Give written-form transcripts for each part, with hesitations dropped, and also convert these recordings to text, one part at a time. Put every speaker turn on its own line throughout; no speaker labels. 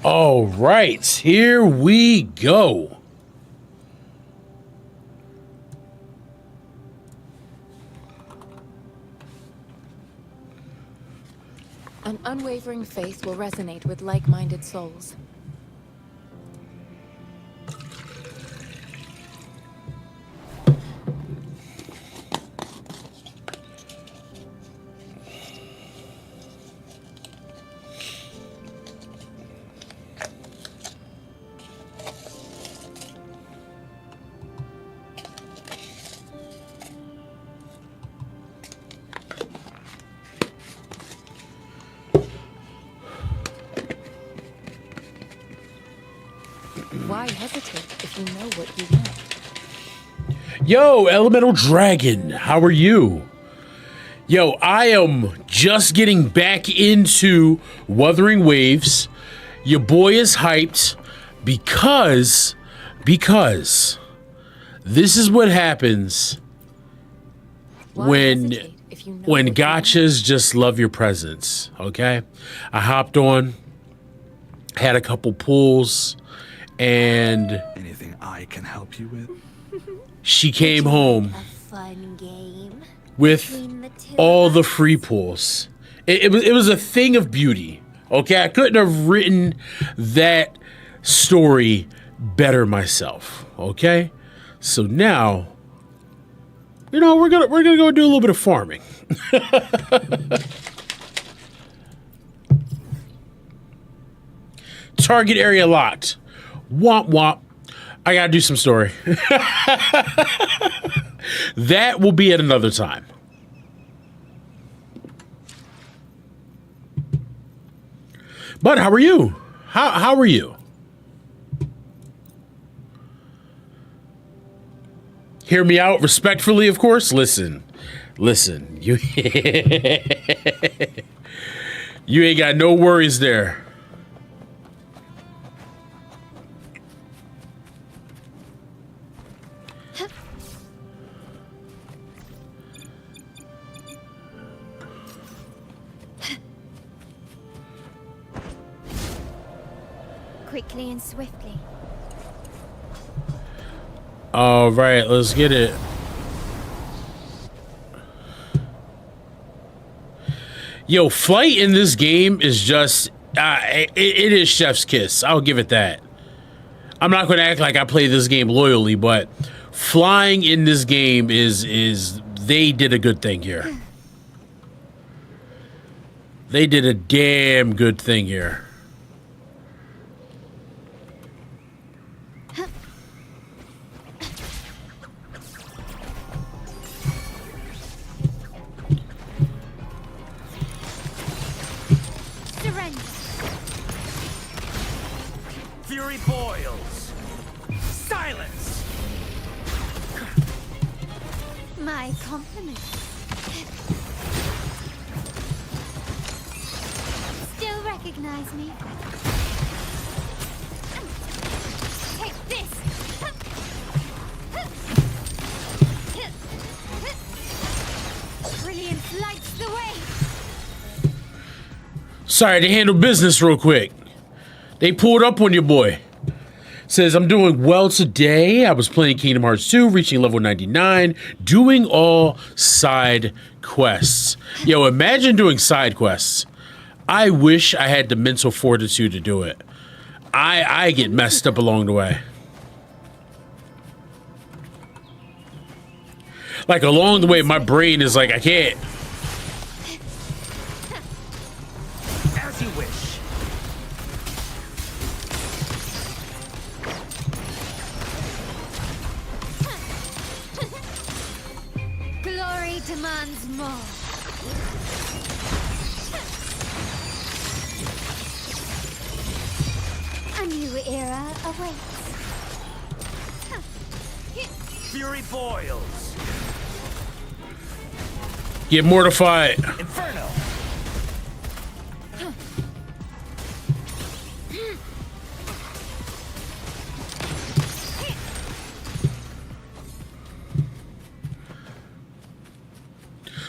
All right, here we go.
An unwavering faith will resonate with like-minded souls. Why hesitate if you know what you want?
Yo, Elemental Dragon, how are you? Yo, I am just getting back into Wuthering Waves. Your boy is hyped because this is what happens when gachas just love your presence, okay? I hopped on, had a couple pulls, and
anything I can help you with?
She came home with all the free pulls. It was a thing of beauty. Okay, I couldn't have written that story better myself. Okay, so now, you know, we're gonna go do a little bit of farming. Target area locked. Womp womp. I gotta do some story. That will be at another time. But how are you? How are you? Hear me out respectfully, of course. Listen. You you ain't got no worries there.
Quickly and swiftly.
All right, let's get it. Yo, flight in this game is just, it is chef's kiss. I'll give it that. I'm not going to act like I play this game loyally, but flying in this game is they did a good thing here. They did a damn good thing here.
Fury boils. Silence.
My compliments. Still recognize me? Take this. Brilliance lights the way.
Sorry, to handle business real quick. They pulled up on your boy. Says, I'm doing well today. I was playing Kingdom Hearts 2, reaching level 99, doing all side quests. Yo, imagine doing side quests. I wish I had the mental fortitude to do it. I get messed up along the way. Like, along the way, my brain is like, I can't.
As you wish.
Glory demands more. A new era awaits.
Fury boils.
Get mortified.
Inferno.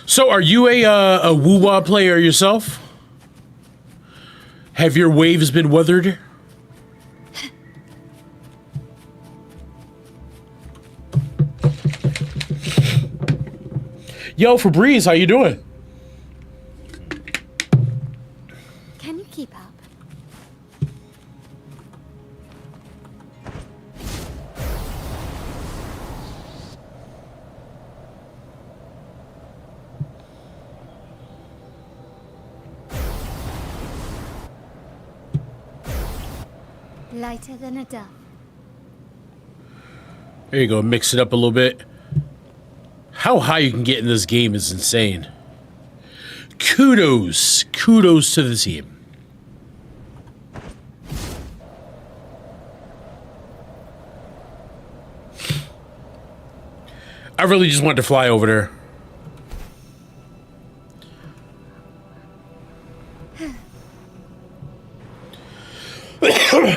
So, are you a woo-wah player yourself? Have your waves been weathered? Yo, Febreze, how you doing?
Can you keep up? Lighter than a dove.
There you go, mix it up a little bit. How high you can get in this game is insane. Kudos to the team. I really just wanted to fly over there.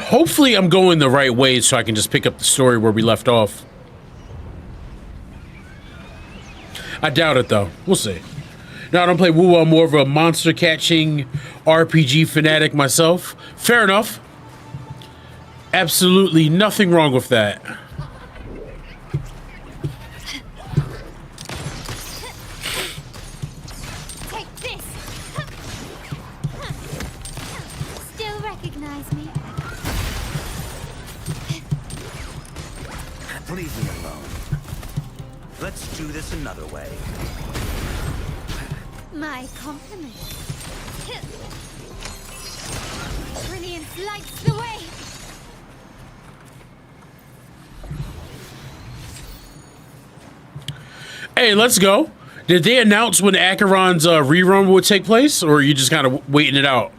Hopefully I'm going the right way so I can just pick up the story where we left off. I doubt it though. We'll see. Now I don't play Woo. I'm more of a monster catching RPG fanatic myself. Fair enough. Absolutely nothing wrong with that.
Take this. Still recognize me?
Leave me alone. Let's do this another way.
My compliment. Brilliance lights the way.
Hey, let's go. Did they announce when Acheron's rerun would take place, or are you just kind of waiting it out?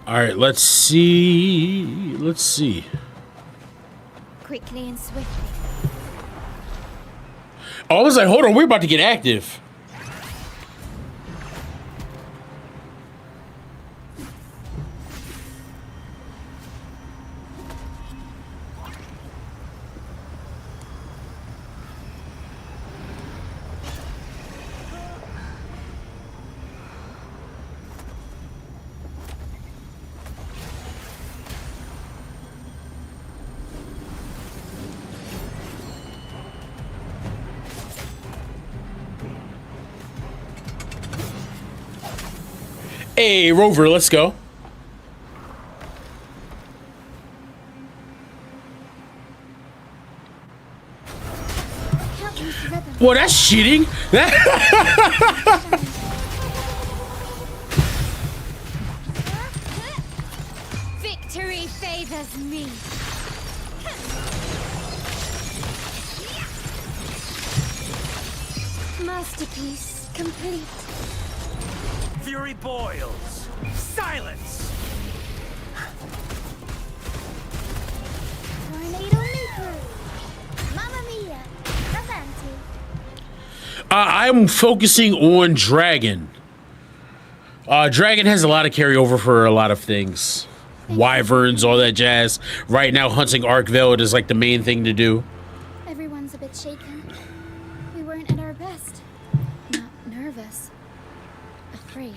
All right, let's see. Let's see.
Quickly and swiftly.
Oh, I was like, hold on, we're about to get active. Hey, Rover, let's go. Well, that's cheating.
Victory favors me. Masterpiece complete.
Fury boils. Silence!
Tornado Leaper. Mamma mia. Avanti.
I'm focusing on Dragon. Dragon has a lot of carryover for a lot of things. Wyverns, all that jazz. Right now, hunting Arkveld is like the main thing to do.
Everyone's a bit shaken. We weren't at our best. Not nervous. Afraid.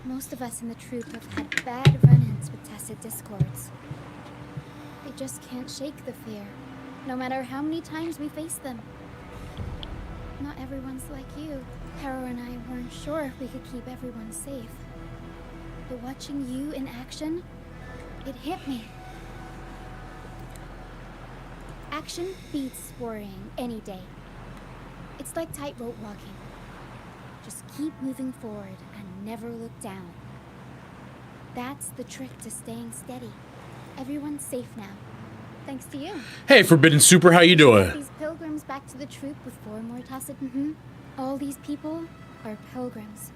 Most of us in the troop have had bad run-ins with tacit discords. They just can't shake the fear, no matter how many times we face them. Not everyone's like you. Harrow and I weren't sure if we could keep everyone safe. But watching you in action, it hit me. Action beats worrying any day. It's like tightrope walking. Just keep moving forward and never look down. That's the trick to staying steady. Everyone's safe now. Thanks to you.
Hey, Forbidden Super, how you doing?
These pilgrims back to the troop with 4 more tacit. All these people are pilgrims.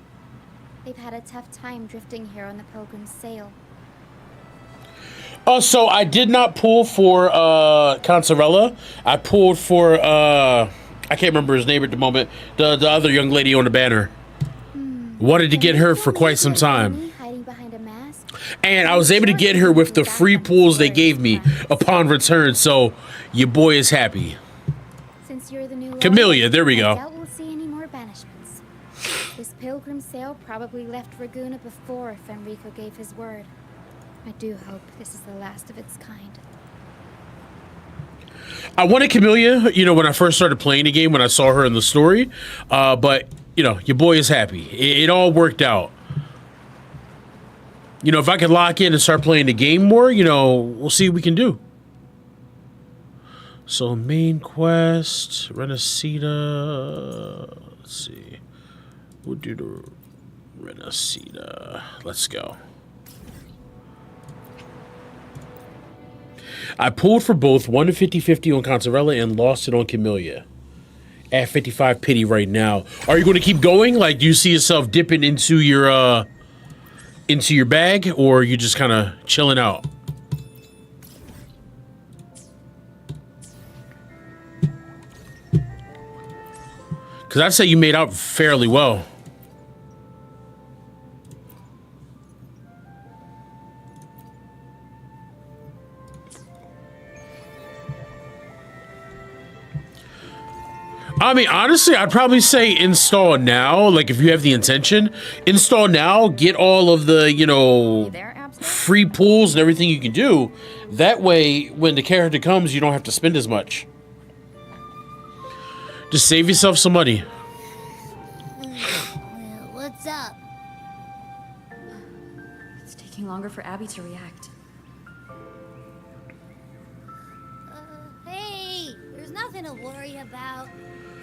They've had a tough time drifting here on the pilgrim's sail.
So I did not pull for Consorella. I pulled for I can't remember his name at the moment. The other young lady on the banner. Wanted to get her for quite some time.
Hiding behind a mask.
And I was able to get her with the free pulls they gave me upon return, so your boy is happy.
Since you're the new
Camellia, there we
I
go.
doubt we'll see any more banishments. This pilgrim sail probably left Raguna before Fenrico gave his word. I do hope this is the last of its kind.
I wanted Camellia, you know, when I first started playing the game, when I saw her in the story. But, you know, your boy is happy. It all worked out. You know, if I could lock in and start playing the game more, you know, we'll see what we can do. So, main quest, Renacida. Let's see. We'll do the Renacida. Let's go. I pulled for both, won 50-50 on Consorella and lost it on Camellia. At 55 pity right now. Are you going to keep going? Like, do you see yourself dipping into your bag, or are you just kind of chilling out? Because I'd say you made out fairly well. I mean, honestly, I'd probably say install now. Like, if you have the intention, install now, get all of the, you know, free pools and everything you can do. That way, when the character comes, you don't have to spend as much. Just save yourself some money.
What's up?
It's taking longer for Abby to react.
Hey, there's nothing to worry about.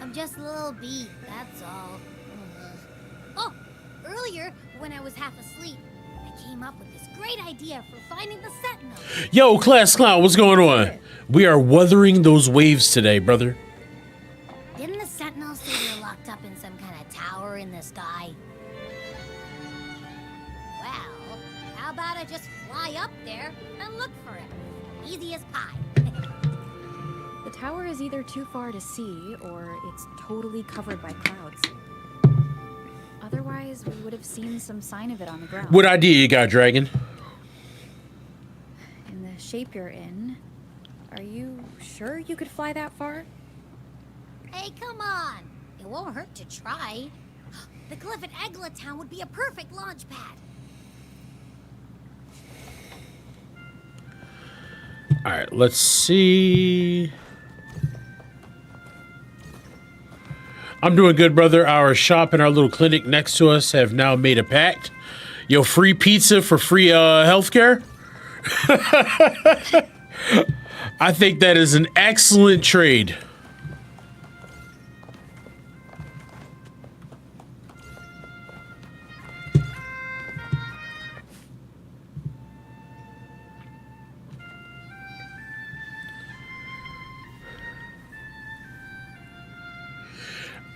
I'm just a little beat, that's all. Oh, earlier, when I was half asleep, I came up with this great idea for finding the Sentinel.
Yo, Class Clown, what's going on? We are weathering those waves today, brother.
Didn't the Sentinel say you're locked up in some kind of tower in the sky? Well, how about I just fly up there and look for it? Easy as pie.
The tower is either too far to see, or it's totally covered by clouds. Otherwise, we would have seen some sign of it on the ground.
What idea you got, Dragon?
In the shape you're in, are you sure you could fly that far?
Hey, come on. It won't hurt to try. The cliff at Eglatown would be a perfect launch pad.
All right, let's see. I'm doing good, brother. Our shop and our little clinic next to us have now made a pact. Yo, free pizza for free healthcare. I think that is an excellent trade.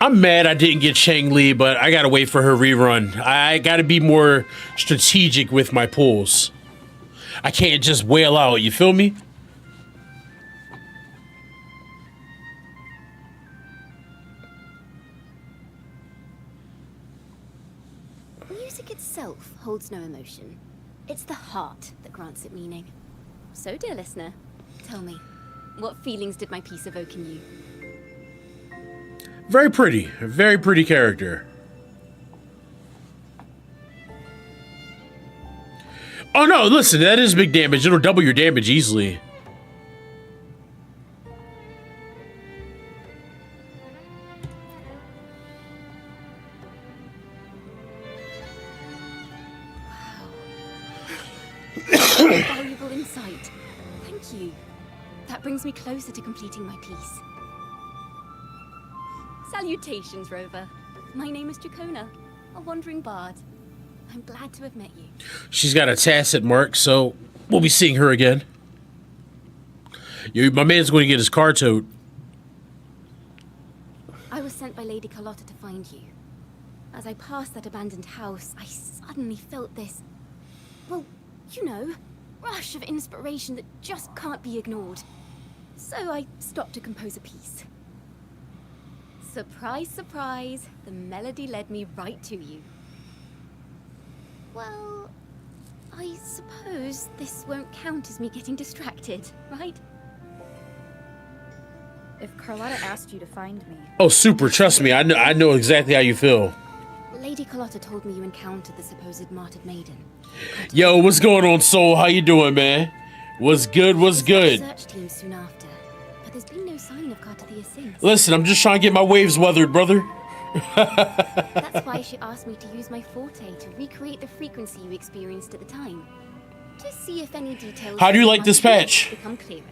I'm mad I didn't get Shang Li, but I gotta wait for her rerun. I gotta be more strategic with my pulls. I can't just wail out, you feel me?
Music itself holds no emotion. It's the heart that grants it meaning. So, dear listener, tell me, what feelings did my piece evoke in you?
Very pretty. A very pretty character. Oh no, listen, that is big damage. It'll double your damage easily.
Valuable insight. Thank you. That brings me closer to completing my piece. Salutations, Rover. My name is Dracona, a wandering bard. I'm glad to have met you.
She's got a tacit mark, so we'll be seeing her again. My man's going to get his car towed.
I was sent by Lady Carlotta to find you. As I passed that abandoned house, I suddenly felt this, well, you know, rush of inspiration that just can't be ignored. So I stopped to compose a piece. Surprise, surprise, the melody led me right to you. Well, I suppose this won't count as me getting distracted, right?
If Carlotta asked you to find me...
Oh, super, trust me. I know exactly how you feel.
Lady Carlotta told me you encountered the supposed martyred maiden.
Yo, what's going on, Soul? How you doing, man? What's good? What's good?
Search team soon after, but there's been no sign of Carlotta since.
Listen, I'm just trying to get my waves weathered, brother.
That's why she asked me to use my forte to recreate the frequency you experienced at the time. To see if any details.
How do you like this patch?
Become clearer.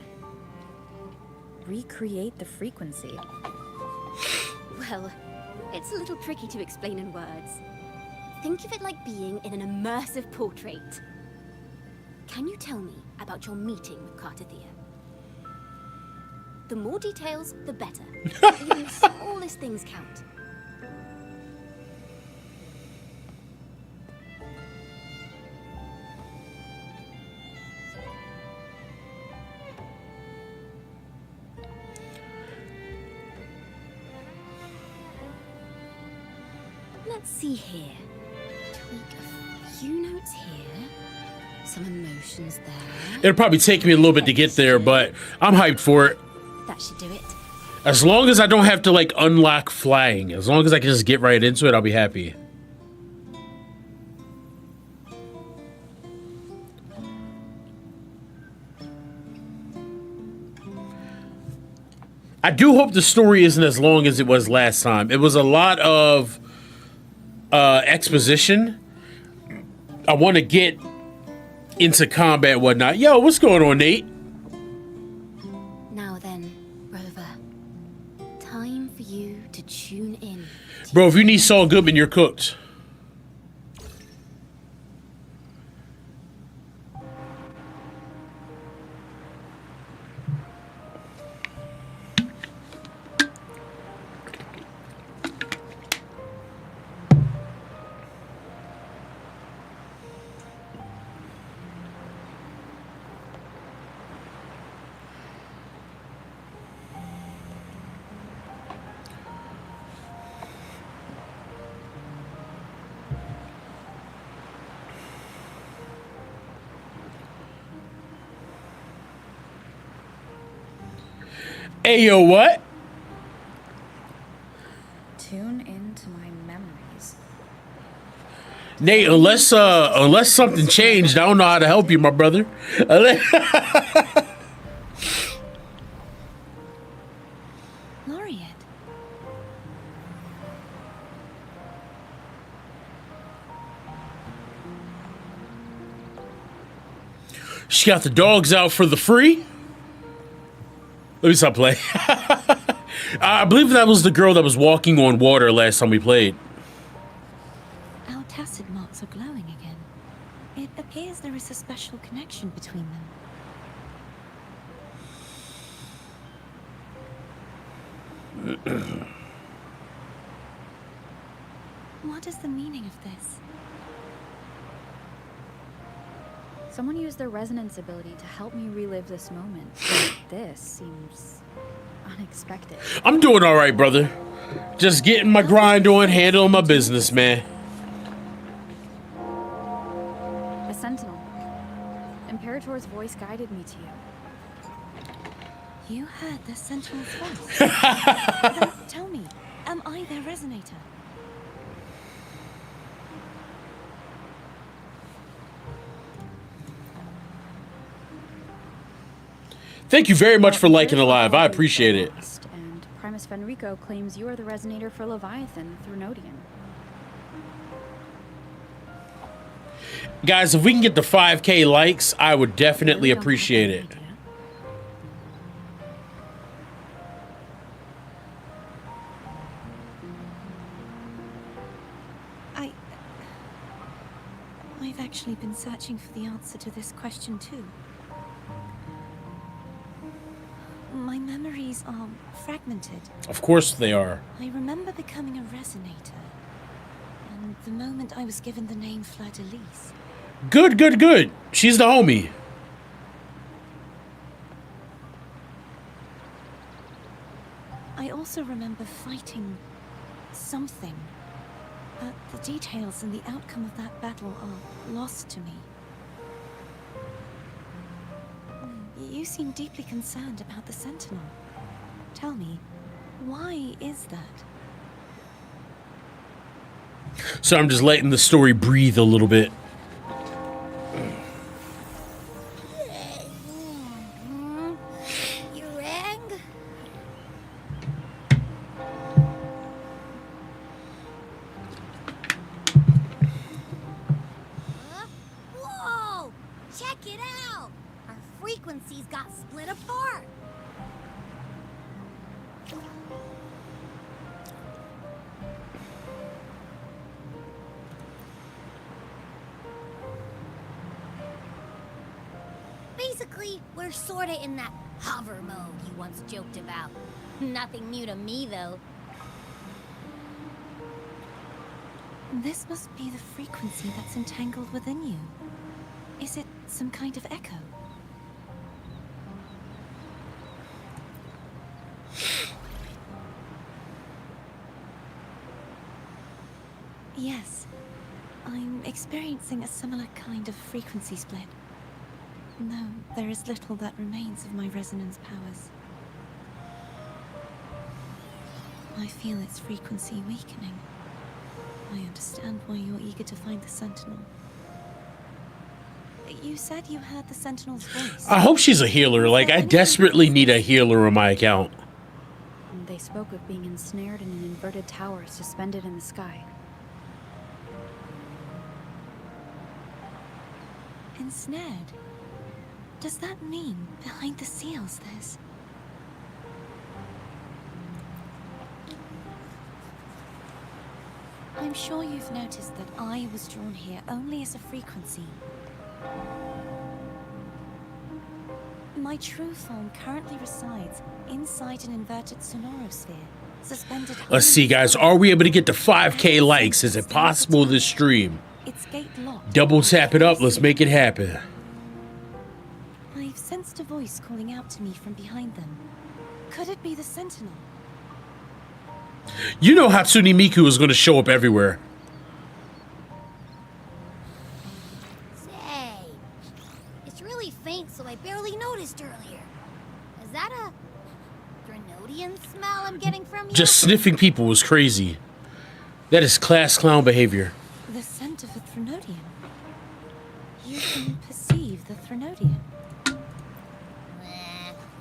Recreate the frequency.
Well, it's a little tricky to explain in words. Think of it like being in an immersive portrait. Can you tell me about your meeting with Carlotta? The more details, the better. Even the smallest things count. Let's see here. Tweak a few notes here. Some emotions there.
It'll probably take me a little bit to get there, but I'm hyped for it.
That should do it.
As long as I don't have to, like, unlock flying. As long as I can just get right into it, I'll be happy. I do hope the story isn't as long as it was last time. It was a lot of exposition. I want to get into combat and whatnot. Yo, what's going on, Nate?
Now then, Rover. Time for you to tune in.
Bro, if you need Saul Goodman, you're cooked. Hey, yo, what?
Tune into my memories.
Nate, unless something changed, I don't know how to help you, my brother.
Laureate.
She got the dogs out for the free. Let me stop playing. I believe that was the girl that was walking on water last time we played.
Our tacit marks are glowing again. It appears there is a special connection between them. What is the meaning of this?
Someone used their resonance ability to help me relive this moment. But this seems unexpected.
I'm doing all right, brother. Just getting my grind on, handling my business, man.
The Sentinel. Imperator's voice guided me to you.
You heard the Sentinel's voice. Then tell me, am I their resonator?
Thank you very much for liking the live. I appreciate it.
And Primus Fenrico claims you are the resonator for Leviathan through Nodian.
Guys, if we can get the 5K likes, I would definitely appreciate it.
I've actually been searching for the answer to this question too. My memories are fragmented.
Of course they are.
I remember becoming a resonator, and the moment I was given the name Fleur-de-Lis.
Good, good, good. She's the homie.
I also remember fighting something, but the details and the outcome of that battle are lost to me. You seem deeply concerned about the Sentinel. Tell me, why is that?
So I'm just letting the story breathe a little bit.
You rang? Whoa! Check it out! Our frequencies got split apart. Basically, we're sorta in that hover mode you once joked about. Nothing new to me, though.
This must be the frequency that's entangled within you. Is it some kind of echo? Yes. I'm experiencing a similar kind of frequency split. No, there is little that remains of my resonance powers. I feel its frequency weakening. I understand why you're eager to find the Sentinel. You said you heard the Sentinel's voice.
I hope she's a healer. Like, I desperately need a healer on my account.
They spoke of being ensnared in an inverted tower suspended in the sky.
Ensnared? Does that mean behind the seals there's... I'm sure you've noticed that I was drawn here only as a frequency. My true form currently resides inside an inverted sonorosphere, suspended...
Let's see, guys. Are we able to get to 5K likes? Is it possible this stream?
It's gate locked.
Double tap it up. Let's make it happen.
I've sensed a voice calling out to me from behind them. Could it be the Sentinel?
You know Hatsune Miku is going to show up everywhere.
Say, it's really faint, so I barely noticed earlier. Is that a Drenodian smell I'm getting from you?
Just sniffing people was crazy. That is class clown behavior.
The scent of a Drenodian. You can perceive the Drenodian.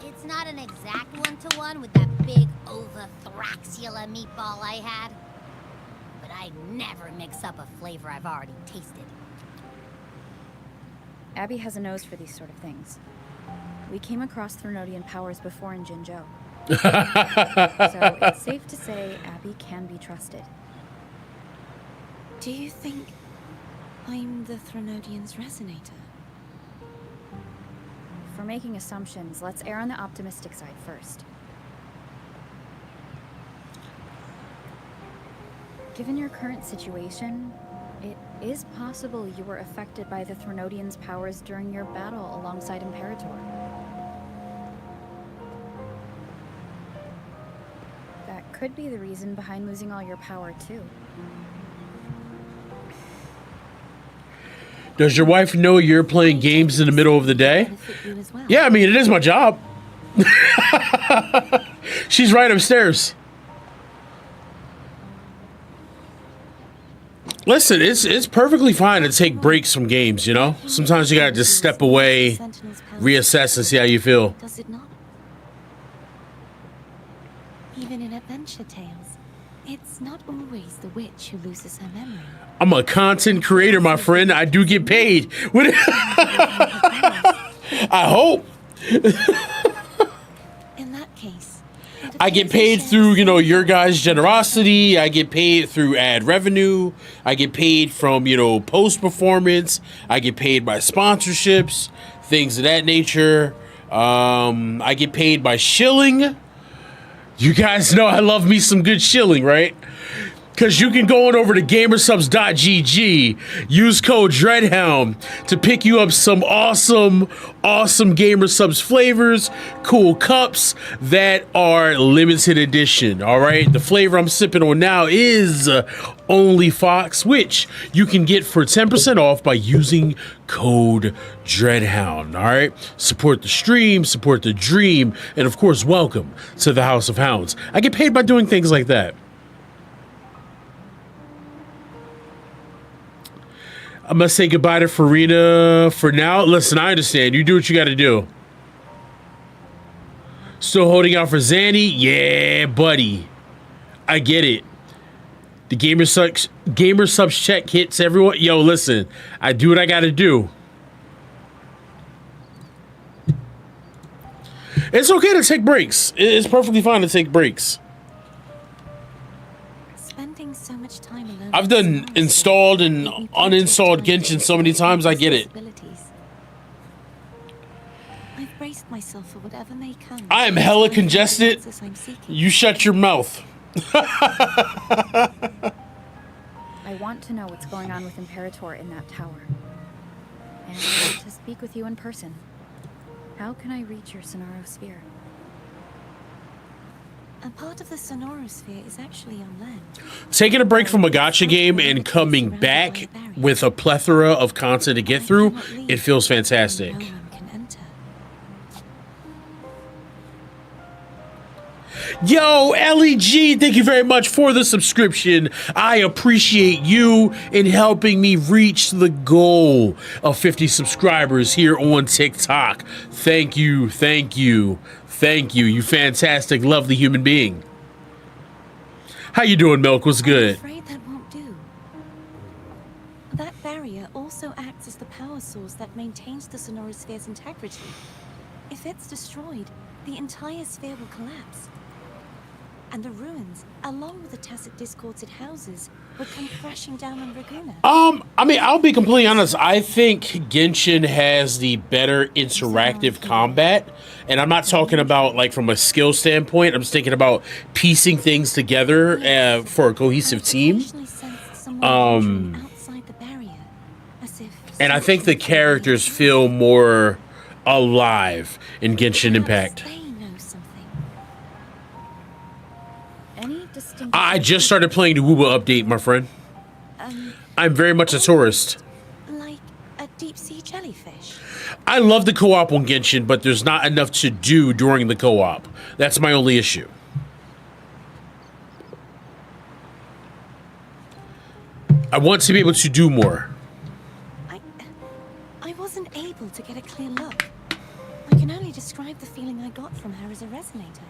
It's not an exact one-to-one with that big Ovathraxula meatball I had. But I'd never mix up a flavor I've already tasted.
Abby has a nose for these sort of things. We came across Drenodian powers before in Jinzhou. So it's safe to say Abby can be trusted.
Do you think I'm the Drenodian's resonator?
For making assumptions, let's err on the optimistic side first. Given your current situation, it is possible you were affected by the Drenodian's powers during your battle alongside Imperator. That could be the reason behind losing all your power, too.
Does your wife know you're playing games in the middle of the day? Yeah, I mean, it is my job. She's right upstairs. Listen, it's perfectly fine to take breaks from games, you know? Sometimes you gotta just step away, reassess, and see how you feel.
Does it not? Even in adventure tales, it's not always the witch who loses her memory.
I'm a content creator, my friend. I do get paid. I hope.
In that case,
I get paid through, you know, your guys' generosity. I get paid through ad revenue. I get paid from, you know, post performance. I get paid by sponsorships, things of that nature. I get paid by shilling. You guys know I love me some good shilling, right? Because you can go on over to gamersubs.gg, use code DreddHound to pick you up some awesome Gamersubs flavors, cool cups that are limited edition, all right? The flavor I'm sipping on now is Only Fox, which you can get for 10% off by using code DreddHound, all right? Support the stream, support the dream, and of course, welcome to the House of Hounds. I get paid by doing things like that. I must say goodbye to Farina for now. Listen, I understand. You do what you got to do. Still holding out for Zanny? Yeah, buddy. I get it. The gamer subs check hits everyone. Yo, listen. I do what I got to do. It's okay to take breaks. It's perfectly fine to take breaks.
Spending so much time alone.
I've done installed and uninstalled Genshin so many times, I get it.
I've braced myself for whatever may come.
I am hella congested. You shut your mouth.
I want to know what's going on with Imperator in that tower. And I want to speak with you in person. How can I reach your Cognosphere?
A part of the Cognosphere is actually on land.
Taking a break from a gacha game and coming back with a plethora of content to get through, it feels fantastic.
No one can enter.
Yo, LEG, thank you very much for the subscription. I appreciate you in helping me reach the goal of 50 subscribers here on TikTok. Thank you, thank you, thank you. You fantastic, lovely human being. How you doing, Milk? What's good?
I'm afraid that won't do. That barrier also acts as the power source that maintains the Cognosphere's integrity. If it's destroyed, the entire sphere will collapse. And the ruins, along with the tacit discords it houses, would come crashing down on Raguna.
I mean, I'll be completely honest. I think Genshin has the better interactive combat. And I'm not talking about, like, from a skill standpoint. I'm just thinking about piecing things together for a cohesive team. And I think the characters feel more alive in Genshin Impact. I just started playing the Wuba update, my friend. I'm very much a tourist.
Like a deep sea jellyfish.
I love the co-op on Genshin, but there's not enough to do during the co-op. That's my only issue. I want to be able to do more.
I wasn't able to get a clear look. I can only describe the feeling I got from her as a resonator.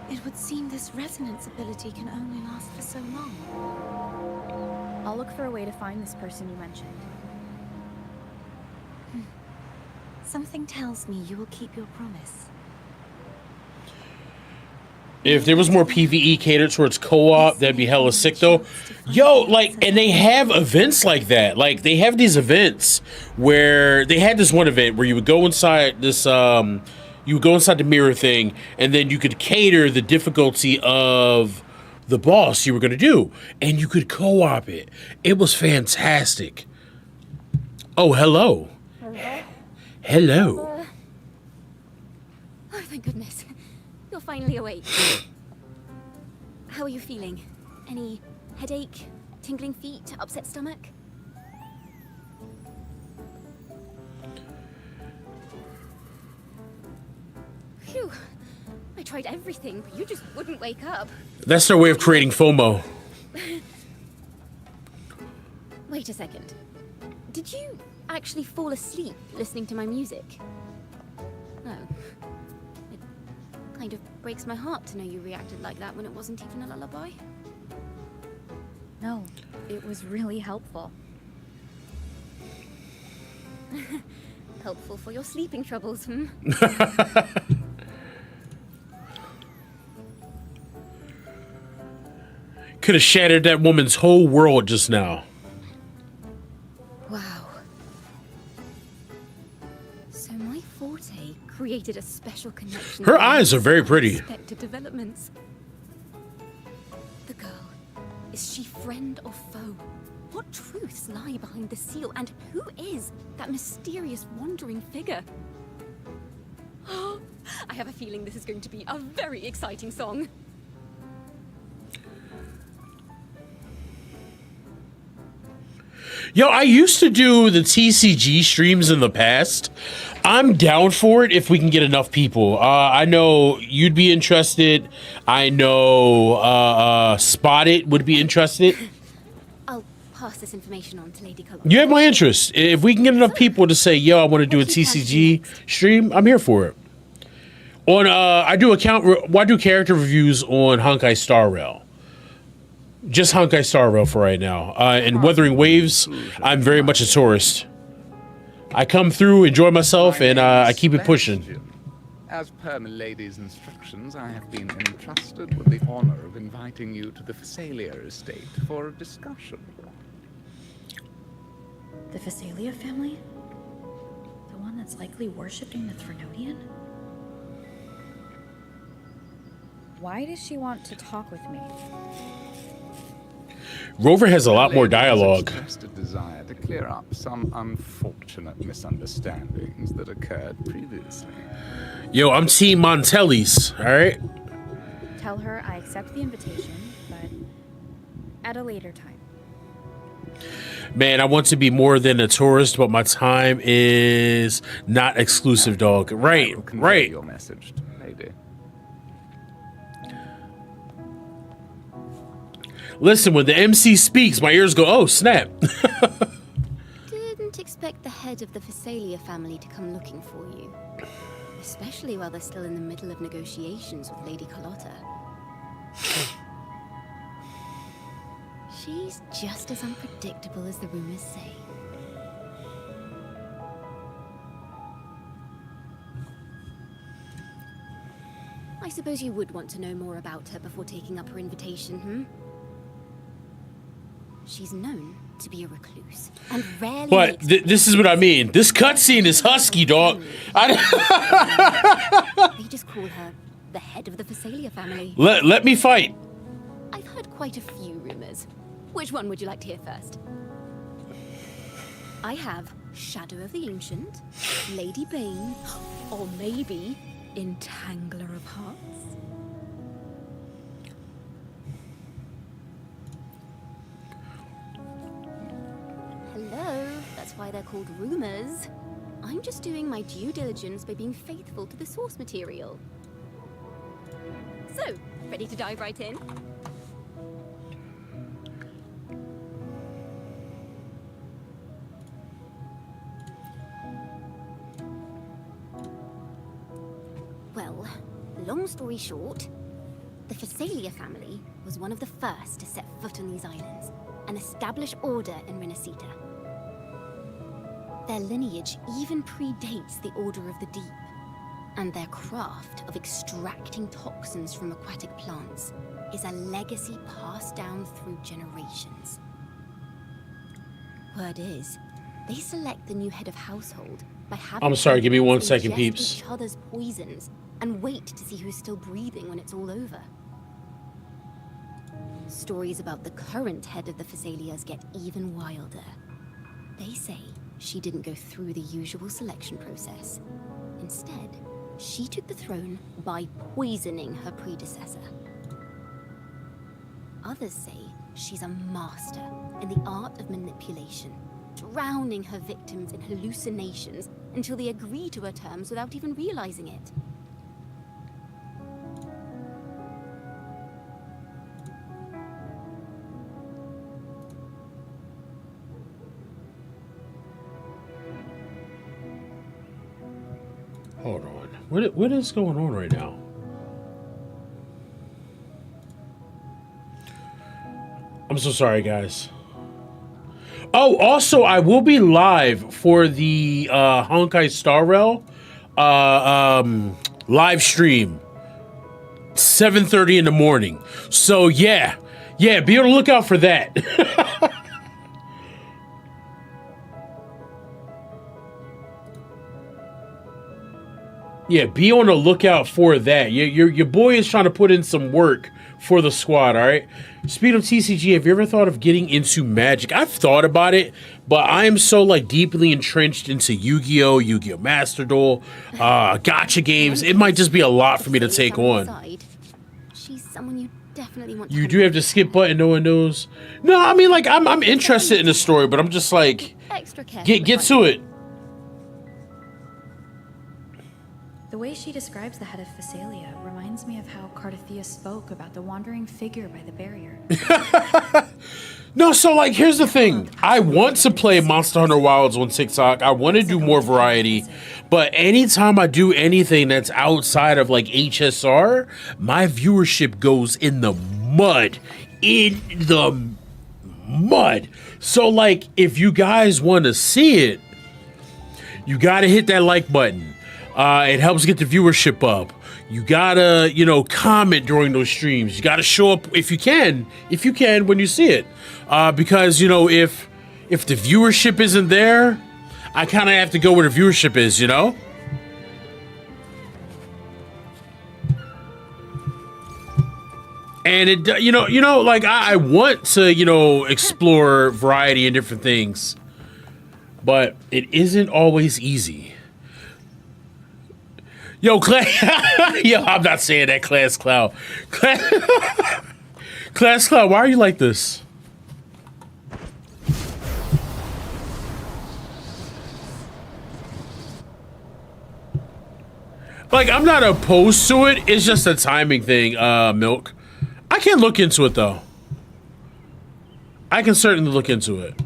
It would seem this resonance ability can only last for so long.
I'll look for a way to find this person you mentioned.
Something tells me you will keep your promise.
If there was more PvE catered towards co-op, that'd be hella sick though. Yo, like, and they have events like that. Like, they have these events where they had this one event where you would go inside this, you would go inside the mirror thing, and then you could cater the difficulty of the boss you were going to do, and you could co-op it. It was fantastic. Oh, hello. Hello.
Oh, thank goodness. You're finally awake. How are you feeling? Any headache, tingling feet, upset stomach? Phew. I tried everything, but you just wouldn't wake up.
That's their way of creating FOMO.
Wait a second. Did you actually fall asleep listening to my music? No. It kind of breaks my heart to know you reacted like that when it wasn't even a lullaby.
No, it was really helpful.
Helpful for your sleeping troubles, hmm?
Could have shattered that woman's whole world just now.
Wow. So my forte created a special connection.
Her eyes are very pretty.
Unexpected developments. The girl, is she friend or foe? What truths lie behind the seal, and who is that mysterious wandering figure? I have a feeling this is going to be a very exciting song.
Yo, I used to do the TCG streams in the past. I'm down for it if we can get enough people. I know you'd be interested. I know Spotted would be interested.
I'll pass this information on to Lady Color.
You have my interest. If we can get enough people to say, yo, I want to do a TCG stream, I'm here for it. On I do character reviews on Honkai Star Rail. Just Honkai Star Rail for right now. And Wuthering Waves, I'm very much a tourist. I come through, enjoy myself, and I keep it pushing.
As per my lady's instructions, I have been entrusted with the honor of inviting you to the Phasalia estate for a discussion.
The Phasalia family? The one that's likely worshipping the Threnodian? Why does she want to talk with me?
Rover has a lot more dialogue.
Expressed a desire to clear up some unfortunate misunderstandings that occurred previously.
Yo, I'm Team Montelli's, all right?
Tell her I accept the invitation, but at a later time.
Man, I want to be more than a tourist, but my time is not exclusive, dog. Right,
I will convey
right.
Your message to the lady.
Listen, when the MC speaks, my ears go, oh, snap.
Didn't expect the head of the Phasalia family to come looking for you. Especially while they're still in the middle of negotiations with Lady Carlotta. She's just as unpredictable as the rumors say. I suppose you would want to know more about her before taking up her invitation, hmm? She's known to be a recluse, and rarely
But this is what I mean. This cutscene is husky, dog.
They just call her the head of the Phasalia family.
Let me fight.
I've heard quite a few rumors. Which one would you like to hear first? I have Shadow of the Ancient, Lady Bane, or maybe Entangler of Hearts. Hello, that's why they're called rumors. I'm just doing my due diligence by being faithful to the source material. So, ready to dive right in? Well, long story short, the Phasalia family was one of the first to set foot on these islands and establish order in Renacita. Their lineage even predates the Order of the Deep, and their craft of extracting toxins from aquatic plants is a legacy passed down through generations. Word is, they select the new head of household by having...
I'm sorry, give me 1 second,
ingest
peeps.
each other's poisons and wait to see who's still breathing when it's all over. Stories about the current head of the Phasalias get even wilder. They say she didn't go through the usual selection process. Instead, she took the throne by poisoning her predecessor. Others say she's a master in the art of manipulation, drowning her victims in hallucinations until they agree to her terms without even realizing it.
Hold on. What is going on right now? I'm so sorry, guys. Oh, also, I will be live for the Honkai Star Rail live stream, 7:30 in the morning. So yeah, be on the lookout for that. Yeah, be on the lookout for that. Your boy is trying to put in some work for the squad, all right? Speed of TCG, have you ever thought of getting into Magic? I've thought about it, but I am so like deeply entrenched into Yu-Gi-Oh, Yu-Gi-Oh Master Duel, gacha games. It might just be a lot for me to take on.
She's someone you definitely want
You do have the skip button, no one knows. No, I mean, like, I'm interested in the story, but I'm just like,
extra careful.
get to it.
The way she describes the head of Phasalia reminds me of how Cardathea spoke about the wandering figure by the barrier.
No, so like, here's the thing. I want to play Monster Hunter Wilds on TikTok. I want to do more variety, but anytime I do anything that's outside of like HSR, my viewership goes in the mud. In the mud. So like, if you guys want to see it, you got to hit that like button. It helps get the viewership up. You gotta, comment during those streams. You gotta show up if you can when you see it. Because, if the viewership isn't there, I kind of have to go where the viewership is, And it, like I want to, explore variety and different things, but it isn't always easy. Yo, yo, I'm not saying that, Class Cloud. Class Cloud, why are you like this? Like, I'm not opposed to it. It's just a timing thing, Milk. I can look into it, though. I can certainly look into it.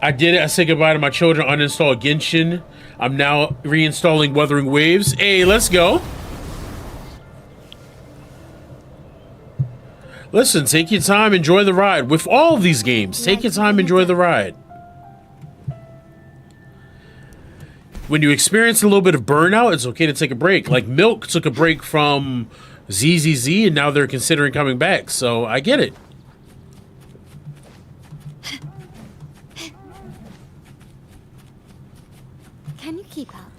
I did it. I said goodbye to my children. Uninstall Genshin. I'm now reinstalling Wuthering Waves. Hey, let's go. Listen, take your time, enjoy the ride. With all of these games, take your time, enjoy the ride. When you experience a little bit of burnout, it's okay to take a break. Like Milk took a break from ZZZ, and now they're considering coming back. So I get it.
Keep up.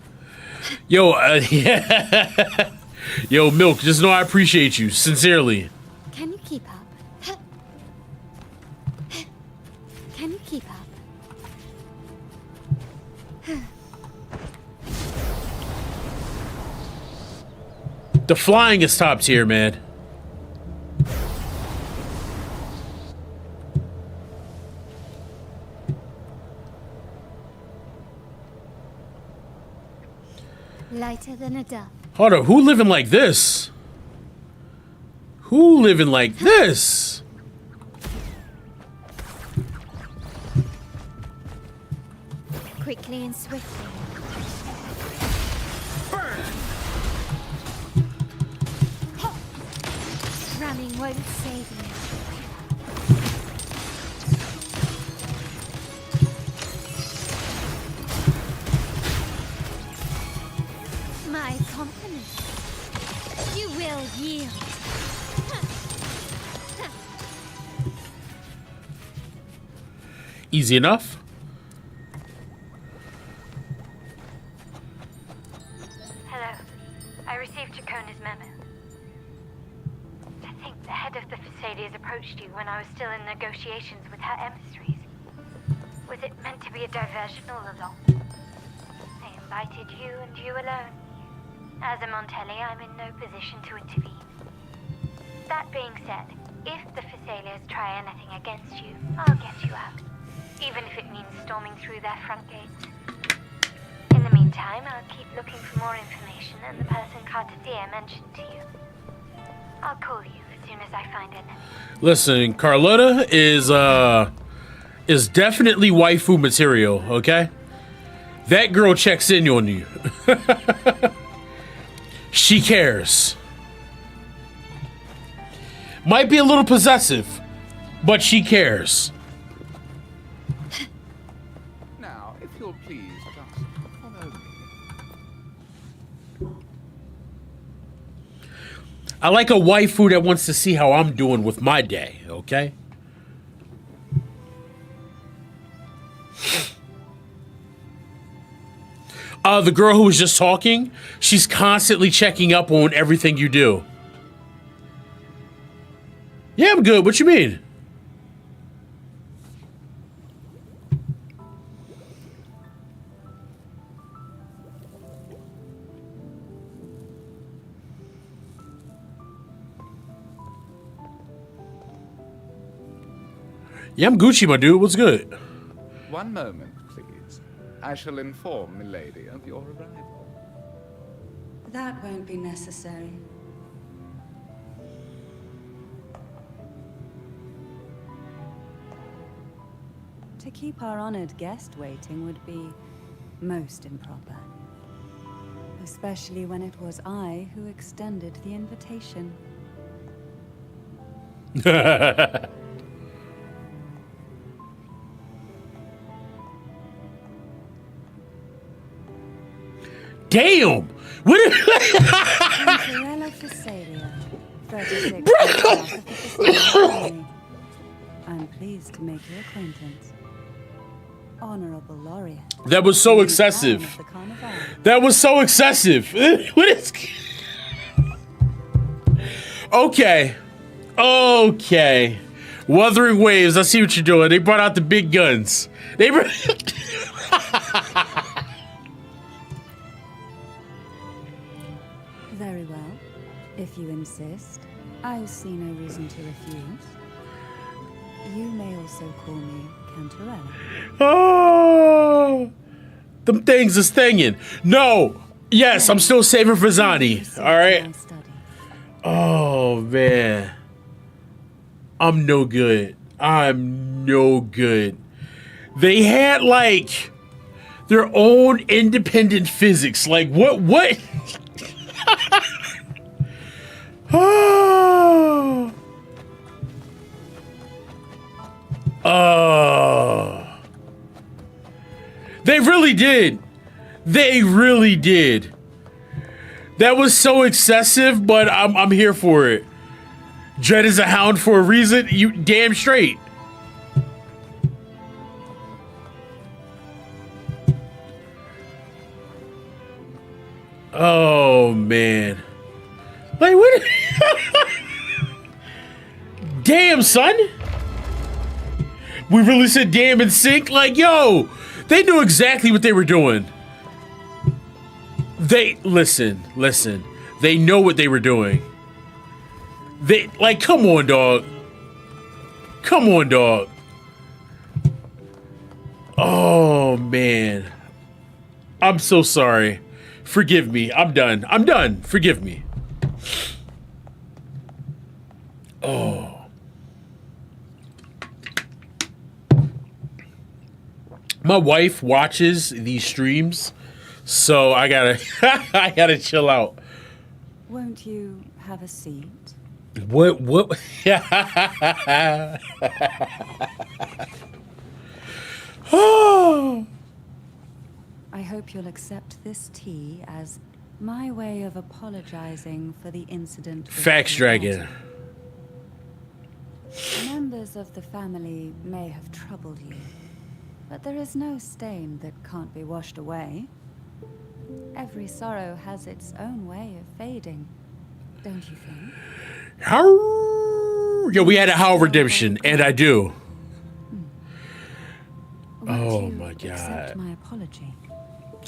Yo, yeah. Yo, Milk, just know I appreciate you, sincerely.
Can you keep up? Can you keep up?
The flying is top tier, man.
Lighter than a dove.
Hold up, who living like this? Who living like this?
Quickly and swiftly. Running won't save you. My compliments. You will yield.
Easy enough.
Hello. I received Chacona's memo. I think the head of the Phasalias approached you when I was still in negotiations with her emissaries. Was it meant to be a diversion all along? They invited you and you alone. As a Montelli, I'm in no position to intervene. That being said, if the Phasalias try anything against you, I'll get you out. Even if it means storming through their front gates. In the meantime, I'll keep looking for more information and the person Cardathea mentioned to you. I'll call you as soon as I find anything.
Listen, Carlotta is definitely waifu material, okay? That girl checks in on you. She cares. Might be a little possessive, but she cares.
Now, if you'll please just follow me.
I like a waifu that wants to see how I'm doing with my day, okay? The girl who was just talking, she's constantly checking up on everything you do. Yeah, I'm good. What you mean? Yeah, I'm Gucci, my dude. What's good?
One moment, please. I shall inform milady of your arrival.
That won't be necessary. To keep our honored guest waiting would be most improper. Especially when it was I who extended the invitation.
Damn! What?
I'm pleased to make your acquaintance. Honorable laureate.
That was so excessive. That was so excessive. What is? Okay. Okay. Wuthering waves. I see what you're doing. They brought out the big guns. They brought.
Very well. If you insist, I see no reason to refuse. You may also call me Cantarella.
Oh, them things is stinging. No. Yes, I'm still saving for Zani. All right. Oh, man. I'm no good. I'm no good. They had, like, their own independent physics. Like, what? Oh. Oh. They really did. They really did. That was so excessive, but I'm here for it. Dredd is a hound for a reason. You damn straight. Oh man. Like what? Damn, son. We really said damn in sync? Like, yo, they knew exactly what they were doing. They, listen. They know what they were doing. They, like, come on, dog. Come on, dog. Oh, man. I'm so sorry. Forgive me. I'm done. Forgive me. Oh. My wife watches these streams, so I gotta chill out.
Won't you have a seat?
What? Oh.
I hope you'll accept this tea as my way of apologizing for the incident.
Facts, Dragon.
Members of the family may have troubled you, but there is no stain that can't be washed away. Every sorrow has its own way of fading, don't you think?
Yo, we had a How redemption, and I do. Oh my god.
Accept my apology.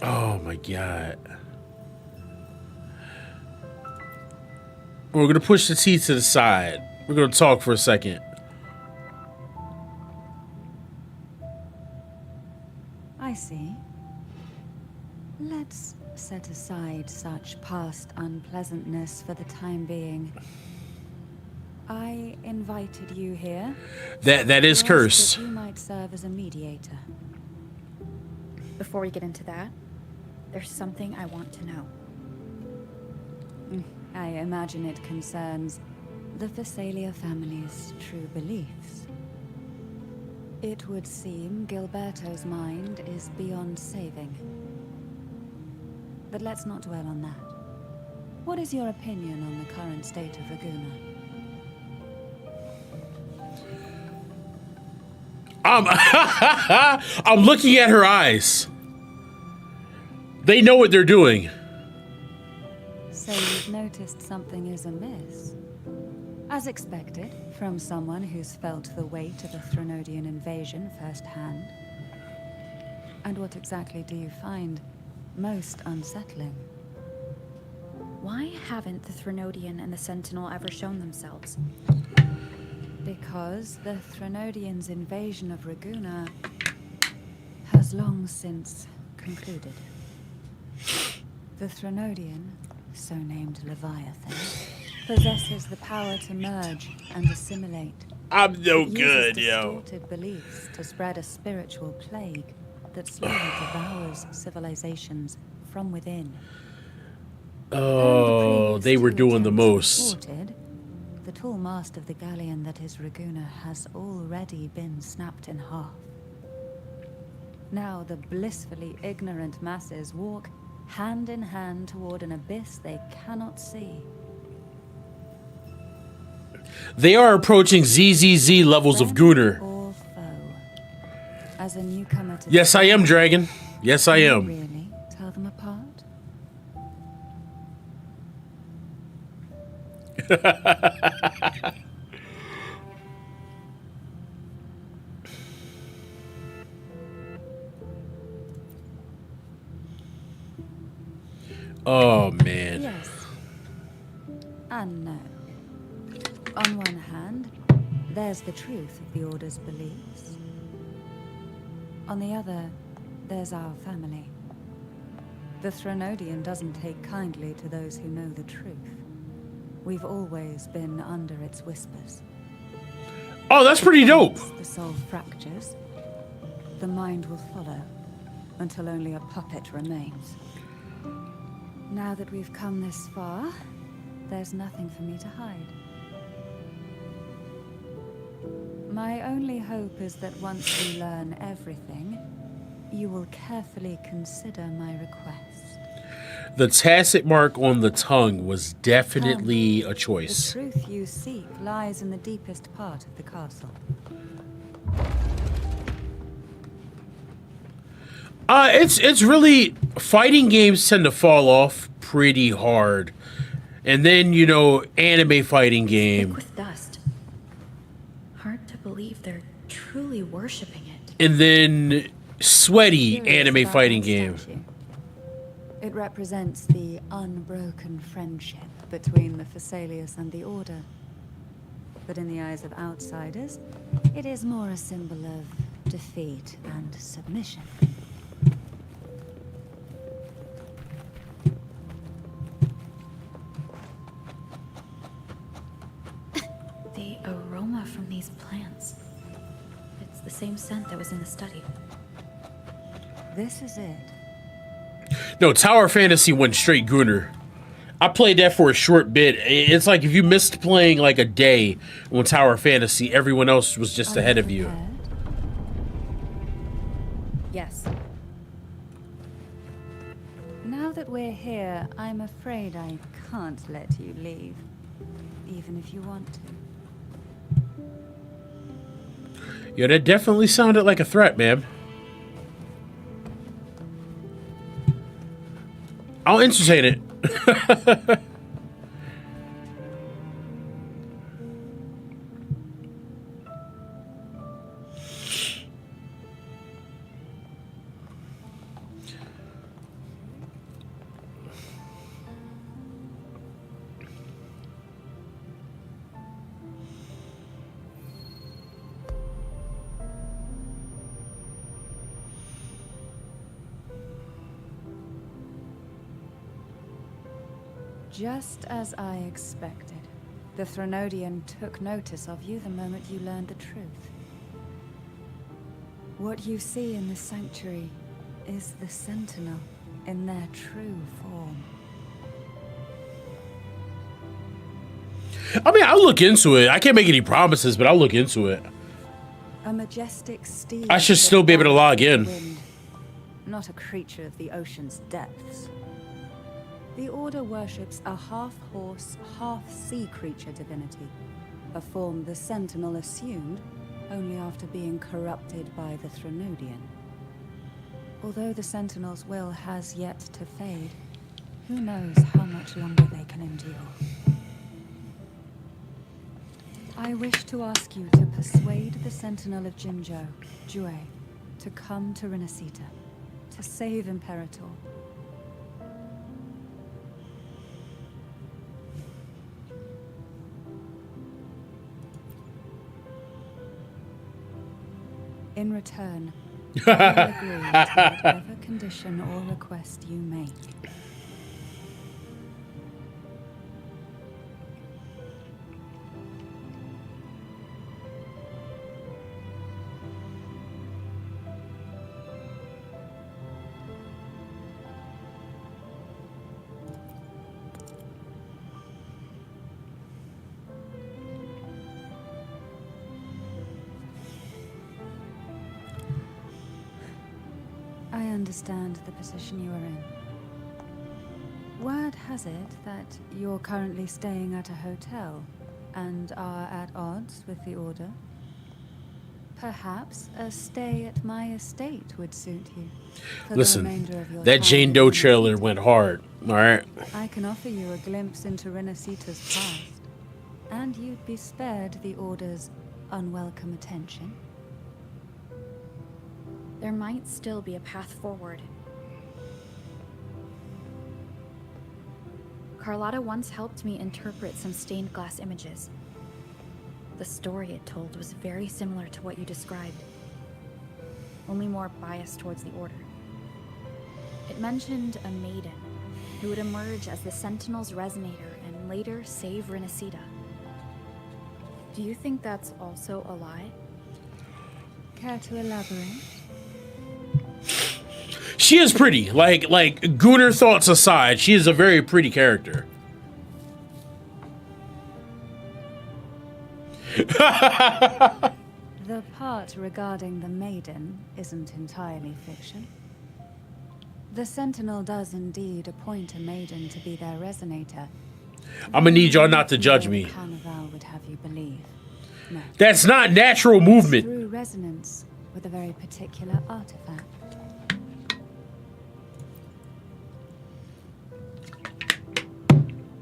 Oh my god. We're gonna push the tea to the side. We're gonna talk for a second.
I see. Let's set aside such past unpleasantness for the time being. I invited you here.
That is cursed.
That you might serve as a mediator.
Before we get into that, there's something I want to know.
I imagine it concerns the Phasalia family's true beliefs. It would seem Gilberto's mind is beyond saving. But let's not dwell on that. What is your opinion on the current state of Raguna?
I'm looking at her eyes. They know what they're doing.
So you've noticed something is amiss. As expected, from someone who's felt the weight of the Threnodian invasion firsthand. And what exactly do you find most unsettling?
Why haven't the Threnodian and the Sentinel ever shown themselves?
Because the Threnodians' invasion of Raguna has long since concluded. The Threnodian, so named Leviathan, possesses the power to merge and assimilate.
I'm no
It
good,
uses
yo.
distorted beliefs to spread a spiritual plague that slowly devours civilizations from within.
Oh, they were doing the most.
The tall mast of the galleon that is Raguna has already been snapped in half. Now the blissfully ignorant masses walk hand in hand toward an abyss they cannot see.
They are approaching ZZZ levels of Gunner.
Or foe. As a newcomer to
Yes, I am, Dragon. Yes, I
Can you
am.
really tell them apart?
Oh, man.
Yes. And no. On one hand, there's the truth of the Order's beliefs. On the other, there's our family. The Threnodian doesn't take kindly to those who know the truth. We've always been under its whispers.
Oh, that's pretty dope.
Once the soul fractures, the mind will follow, until only a puppet remains. Now that we've come this far, there's nothing for me to hide. My only hope is that once you learn everything, you will carefully consider my request.
The tacit mark on the tongue was definitely a
The
choice.
truth you seek lies in the deepest part of the castle.
It's really, fighting games tend to fall off pretty hard. And then, you know, anime fighting game.
Thick with dust. Hard to believe they're truly worshipping it.
And then sweaty
Curious
anime
about
fighting
that
game.
statue. It represents the unbroken friendship between the Phasaelius and the Order. But in the eyes of outsiders, it is more a symbol of defeat and submission.
The aroma from these plants. It's the same scent that was in the study.
This is it.
No, Tower Fantasy went straight Gunner. I played that for a short bit. It's like if you missed playing like a day on Tower Fantasy, everyone else was just ahead of you.
Prepared?
Yes.
Now that we're here, I'm afraid I can't let you leave, even if you want to.
Yeah, that definitely sounded like a threat, man. I'll entertain it.
Just as I expected, the Threnodian took notice of you the moment you learned the truth. What you see in the sanctuary is the Sentinel in their true form.
I mean, I'll look into it. I can't make any promises, but I'll look into it.
A majestic steed.
I should still be able to log in.
Wind, not a creature of the ocean's depths. The Order worships a half-horse, half-sea creature divinity, a form the Sentinel assumed only after being corrupted by the Threnodian. Although the Sentinel's will has yet to fade, who knows how much longer they can endure. I wish to ask you to persuade the Sentinel of Jinzhou, Jué, to come to Renacita, to save Imperator. In return, I will agree to whatever condition or request you make. I understand the position you are in. Word has it that you're currently staying at a hotel and are at odds with the Order. Perhaps a stay at my estate would suit you.
Listen, that Jane Doe trailer went hard, alright?
I can offer you a glimpse into Renacita's past, and you'd be spared the Order's unwelcome attention.
There might still be a path forward. Carlotta once helped me interpret some stained glass images. The story it told was very similar to what you described, only more biased towards the Order. It mentioned a maiden who would emerge as the Sentinel's resonator and later save Renacita. Do you think that's also a lie?
Care to elaborate?
She is pretty. Like Gooner thoughts aside, she is a very pretty character.
The part regarding the maiden isn't entirely fiction. The Sentinel does indeed appoint a maiden to be their resonator.
I'm gonna need y'all not to judge me.
Carnival would have you believe. No.
That's not natural movement.
Through resonance with a very particular artifact.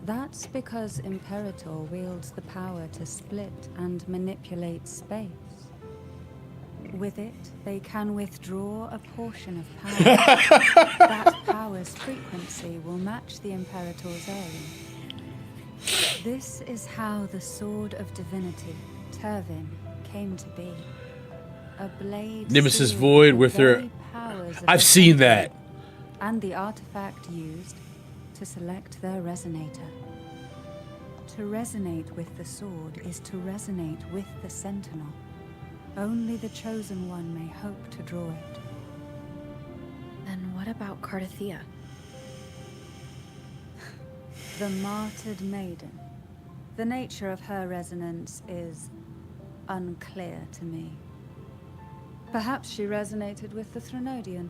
That's because Imperator wields the power to split and manipulate space. With it, they can withdraw a portion of power. That power's frequency will match the Imperator's own. This is how the Sword of Divinity, Turvin, came to be. A blade
Nemesis Void with her... I've seen that.
And the artifact used to select their resonator. To resonate with the sword is to resonate with the Sentinel. Only the Chosen One may hope to draw it.
Then what about Cardathea?
The martyred maiden. The nature of her resonance is unclear to me. Perhaps she resonated with the Threnodian,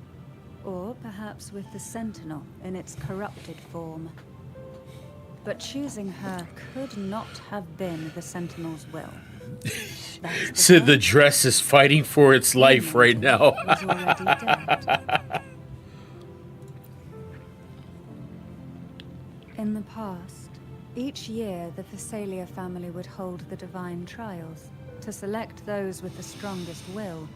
or perhaps with the Sentinel in its corrupted form. But choosing her could not have been the Sentinel's will.
So the dress is fighting for its life right now.
Was already dead. In the past, each year the Thessalia family would hold the divine trials to select those with the strongest will.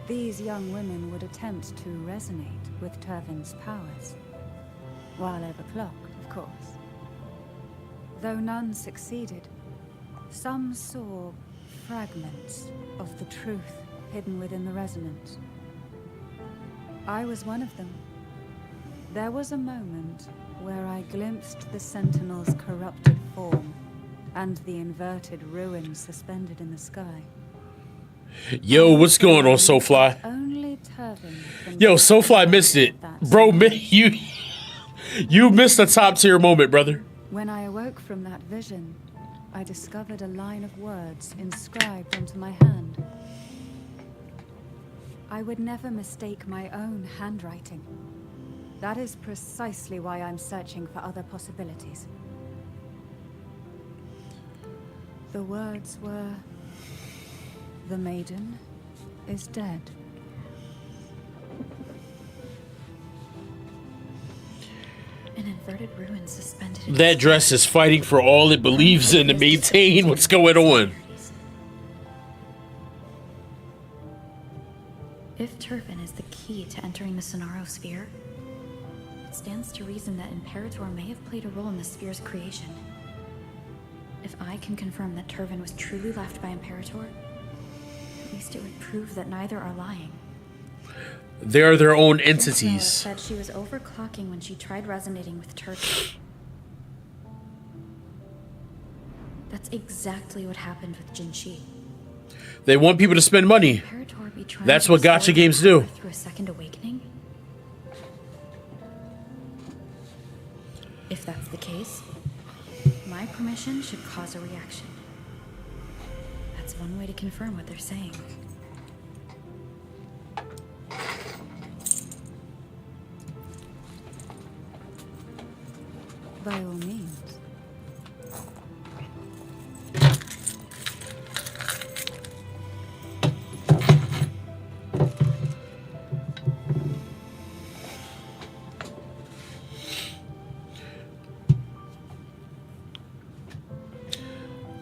These young women would attempt to resonate with Turvin's powers, while overclocked, of course. Though none succeeded, some saw fragments of the truth hidden within the resonance. I was one of them. There was a moment where I glimpsed the Sentinel's corrupted form and the inverted ruins suspended in the sky.
Yo, what's going on, Soulfly?
Only Turvin can...
Yo, Soulfly missed it. Bro, you missed a top tier moment, brother.
When I awoke from that vision, I discovered a line of words inscribed onto my hand. I would never mistake my own handwriting. That is precisely why I'm searching for other possibilities. The words were, "The maiden is dead."
An inverted ruin suspended in
That dress is fighting for all it believes in to maintain what's going on.
If Turpin is the key to entering the Cognosphere, it stands to reason that Imperator may have played a role in the sphere's creation. If I can confirm that Turpin was truly left by Imperator, at least it would prove that neither are lying.
They are their own
It
entities.
said she was overclocking when she tried resonating with Turpin. That's exactly what happened with Jinxi.
They want people to spend money.
Imperator be trying
That's
to
what
restore
gacha games do.
Through a second awakening? If that's the case, my permission should cause a reaction. That's one way to confirm what they're saying.
By all means.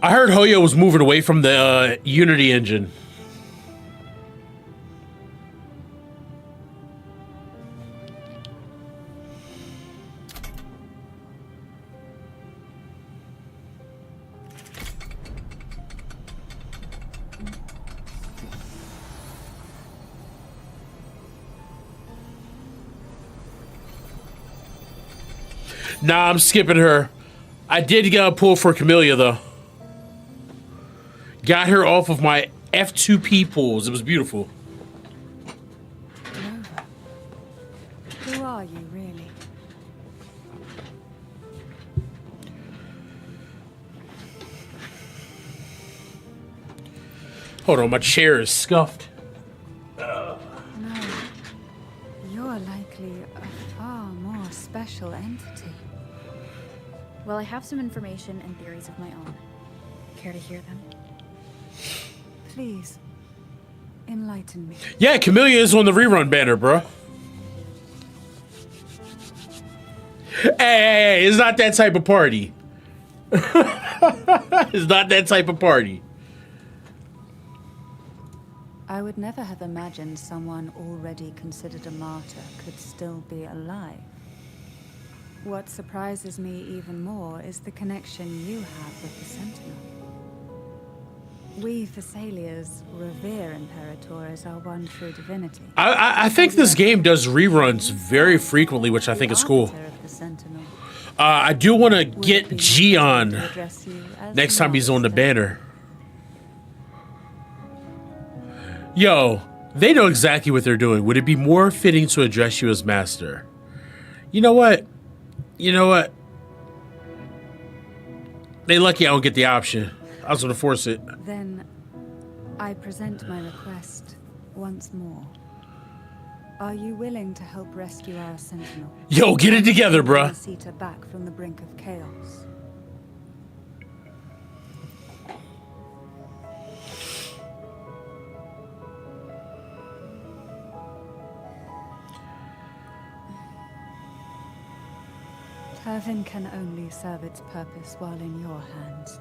I heard HoYo was moving away from the Unity engine. Nah, I'm skipping her. I did get a pull for Camellia, though. Got her off of my F2P pulls. It was beautiful.
Who are you, really?
Hold on, my chair is scuffed.
No. You're likely a far more special entity.
Well, I have some information and theories of my own. Care to hear them?
Please, enlighten me.
Yeah, Camellia is on the rerun banner, bro. Hey, it's not that type of party. It's not that type of party.
I would never have imagined someone already considered a martyr could still be alive. What surprises me even more is the connection you have with the Sentinel. We Thessalians revere Imperator as our one true divinity.
I think this game does reruns very frequently, which I think is cool.
Of the Sentinel
I do want to get G on
to address you as
next time he's on the
master.
banner. Yo, they know exactly what they're doing. Would it be more fitting to address you as master? You know what? You know what? They lucky I don't get the option. I was gonna force it.
Then I present my request once more. Are you willing to help rescue our Sentinel?
Yo, get it together, bruh.
Sita back from the brink of chaos. Turpin can only serve its purpose while in your hands.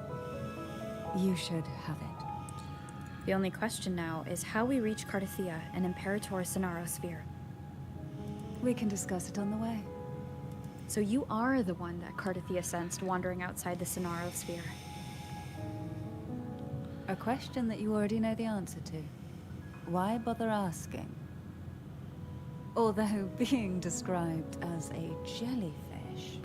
You should have it.
The only question now is how we reach Cardathia and Imperator's Cognosphere.
We can discuss it on the way.
So you are the one that Cardathia sensed wandering outside the Cognosphere.
A question that you already know the answer to. Why bother asking? Although being described as a jellyfish.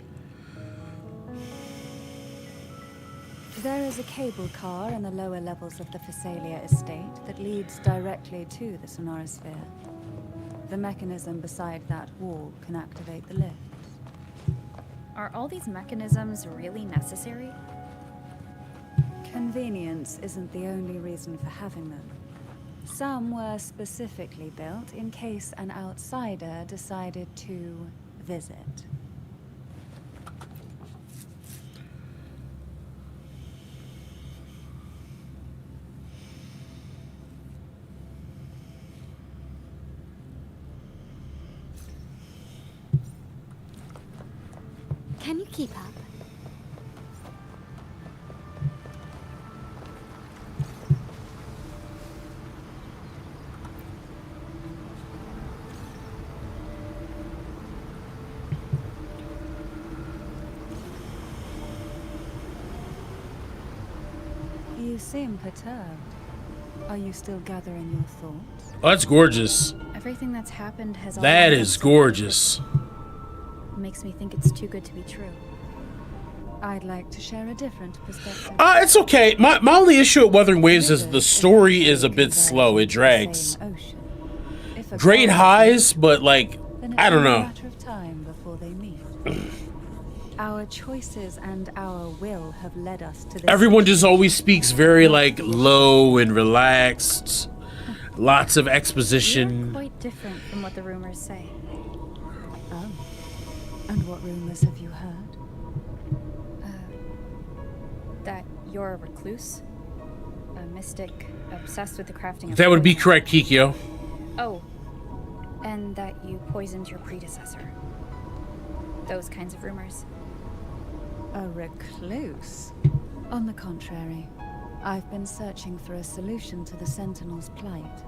There is a cable car in the lower levels of the Phasalia estate that leads directly to the Cognosphere. The mechanism beside that wall can activate the lifts.
Are all these mechanisms really necessary?
Convenience isn't the only reason for having them. Some were specifically built in case an outsider decided to visit.
Can you keep up?
You seem perturbed. Are you still gathering your thoughts?
Oh, that's gorgeous.
Everything that's happened has
That
already
is
been
gorgeous.
makes me think it's too good to be true.
I'd like to share a different perspective.
It's okay. My only issue at Wuthering Waves is the story is a bit slow. It drags. Great highs, but like, I don't know.
Matter of time before they meet. Our choices and our will have led us to this.
Everyone just always speaks very like low and relaxed. Lots of exposition.
You're quite different from what the rumors say.
Oh. And what rumors have you heard?
That you're a recluse, a mystic obsessed with the crafting of
That would be
poison.
correct, Kikyo.
Oh, and that you poisoned your predecessor. Those kinds of rumors.
A recluse? On the contrary, I've been searching for a solution to the Sentinel's plight,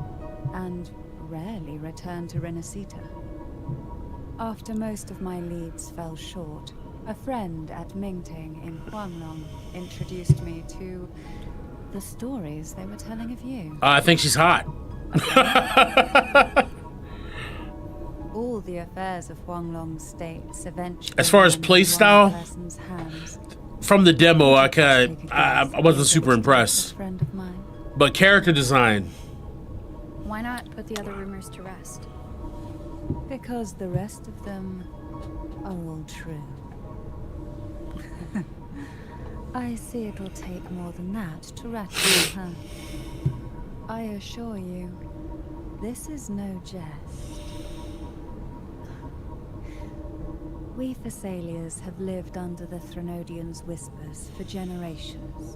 and rarely return to Renacita. After most of my leads fell short, a friend at Mingting in Huanglong introduced me to the stories they were telling of you.
I think she's hot.
All the affairs of Huanglong states eventually.
As far as
ended
play
in one
style,
person's hands.
from the demo, I wasn't super
A
impressed.
friend of mine.
But character design,
Why not put the other rumors to rest?
Because the rest of them are all true. I see it'll take more than that to rattle you, huh? I assure you, this is no jest. We Thessalians have lived under the Threnodians' whispers for generations.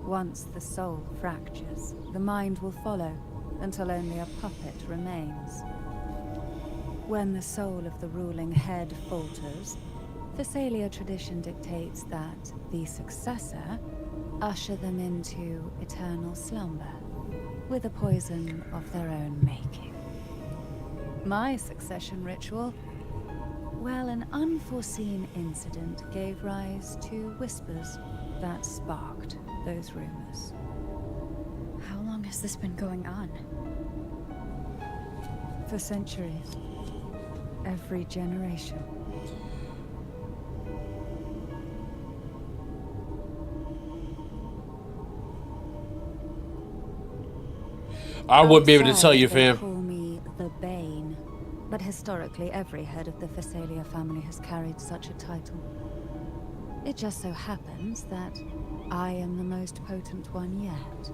Once the soul fractures, the mind will follow, until only a puppet remains. When the soul of the ruling head falters, Thessalia tradition dictates that the successor usher them into eternal slumber, with a poison of their own making. My succession ritual, well, an unforeseen incident gave rise to whispers that sparked those rumors.
How long has this been going on?
For centuries. Every generation.
I wouldn't be able to tell you,
Outside, they
fam.
call me the Bane, but historically every head of the Thessalia family has carried such a title. It just so happens that I am the most potent one yet.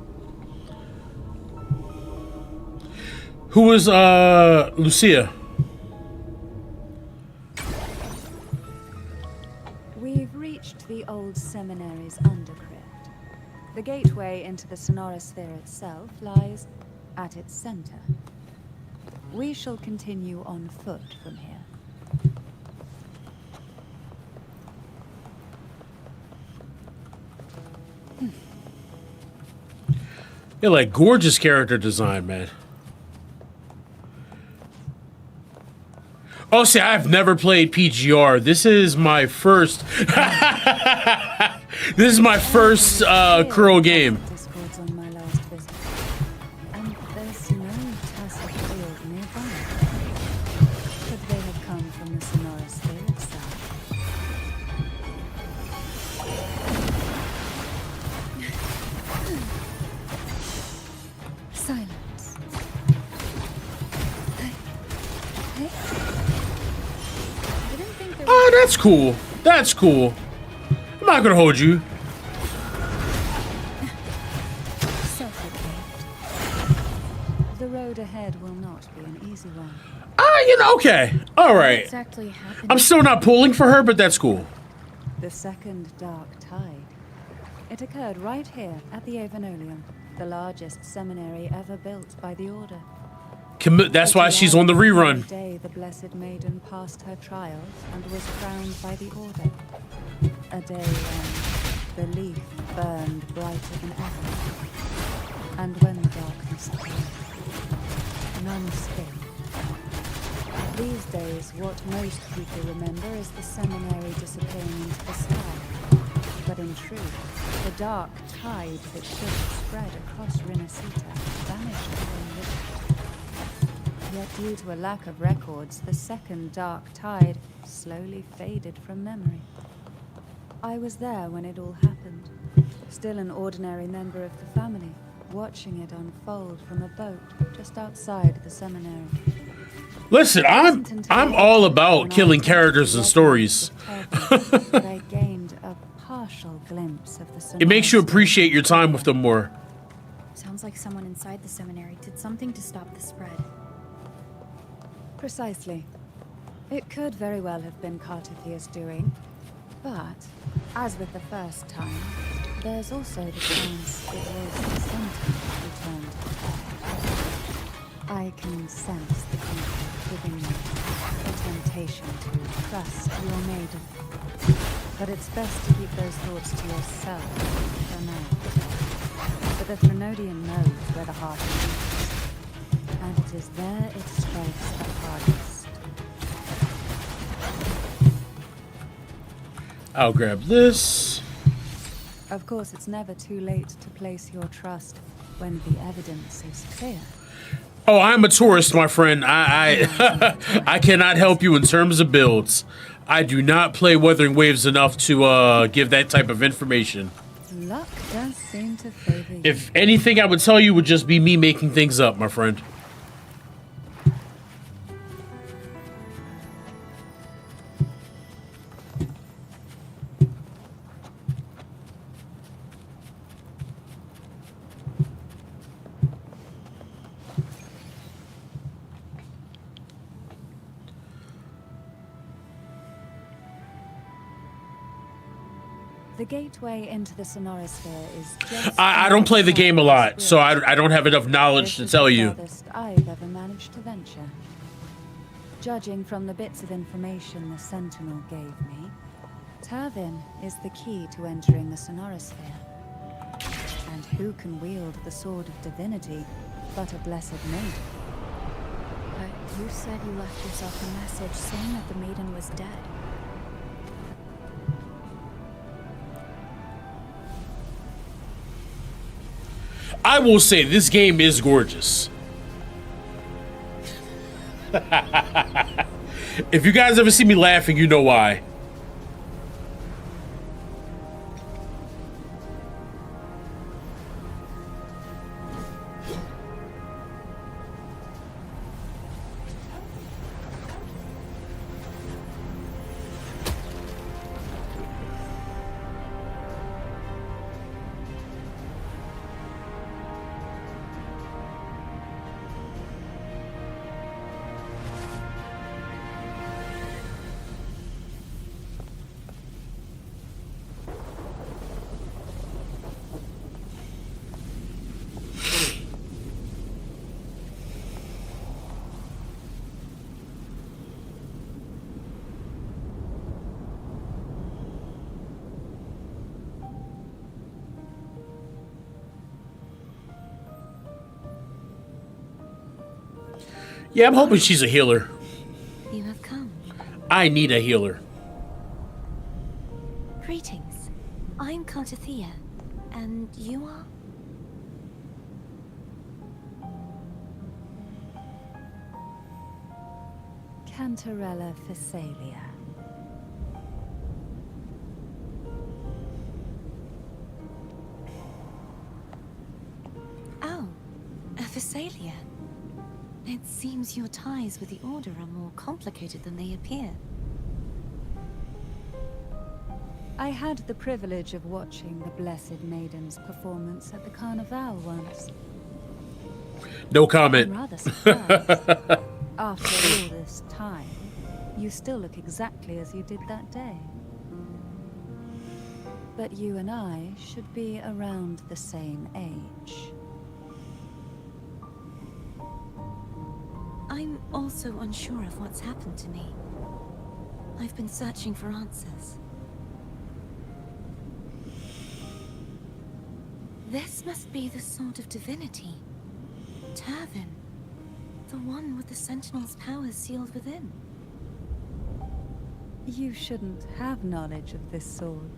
Who was Lucia?
We've reached the old seminary's undercrypt. The gateway into the Sonorosphere itself lies at its center. We shall continue on foot from here.
Yeah, like gorgeous character design, man. Oh, see, I've never played PGR. This is my first. This is my first Kuro game.
Discords on my last visit. And there's no tacit field nearby. Could they have come from the Sonorosphere itself? Silence.
Oh, that's cool. That's cool. I'm not gonna hold you.
The road ahead will not be an easy one.
You know, okay. All right.
Exactly happened.
I'm still not pulling for her, but that's cool.
The second dark tide. It occurred right here at the Avenolium, the largest seminary ever built by the Order.
That's why she's on the rerun.
The day the Blessed Maiden passed her trials and was crowned by the Order. A day when the leaf burned brighter than ever. And when the darkness came, none stayed. These days, what most people remember is the seminary disappearing into the sky. But in truth, the dark tide that should have spread across Rinasita vanished from Yet due to a lack of records, the second dark tide slowly faded from memory. I was there when it all happened, still an ordinary member of the family, watching it unfold from a boat just outside the seminary.
Listen, I'm all about killing characters and stories.
I gained a partial glimpse of the
It makes you appreciate your time with them more.
Sounds like someone inside the seminary did something to stop the spread.
Precisely. It could very well have been Cartithia's doing, but, as with the first time, there's also the chance it was the sentence who turned. I can sense the conflict within you, the temptation to trust your maiden. But it's best to keep those thoughts to yourself for now. But the Threnodian knows where the heart beats, and it is there it strikes the hardest.
I'll grab this.
Of course, it's never too late to place your trust when the evidence is clear.
Oh, I'm a tourist, my friend. I cannot help you in terms of builds. I do not play Wuthering Waves enough to give that type of information.
Luck does seem to favor you.
If anything, I would tell you would just be me making things up, my friend.
The gateway into the Sonorasphere is just...
I don't play the game a lot, so I don't have enough knowledge to tell you.
This is the farthest I've ever managed to venture. Judging from the bits of information the Sentinel gave me, Tervin is the key to entering the Sonorasphere. And who can wield the Sword of Divinity but a blessed maiden?
But you said you left yourself a message saying that the maiden was dead.
I will say, this game is gorgeous. If you guys ever see me laughing, you know why. Yeah, I'm hoping she's a healer.
You have come.
I need a healer.
Greetings. I'm Cartithia, and you are?
Cantarella Phasalia.
Oh, a Phasalia. It seems your ties with the Order are more complicated than they appear.
I had the privilege of watching the Blessed Maiden's performance at the Carnival once.
No comment.
I'm rather surprised. After all this time, you still look exactly as you did that day. But you and I should be around the same age.
I'm also unsure of what's happened to me. I've been searching for answers. This must be the sword of divinity. Turvin. The one with the Sentinel's powers sealed within.
You shouldn't have knowledge of this sword.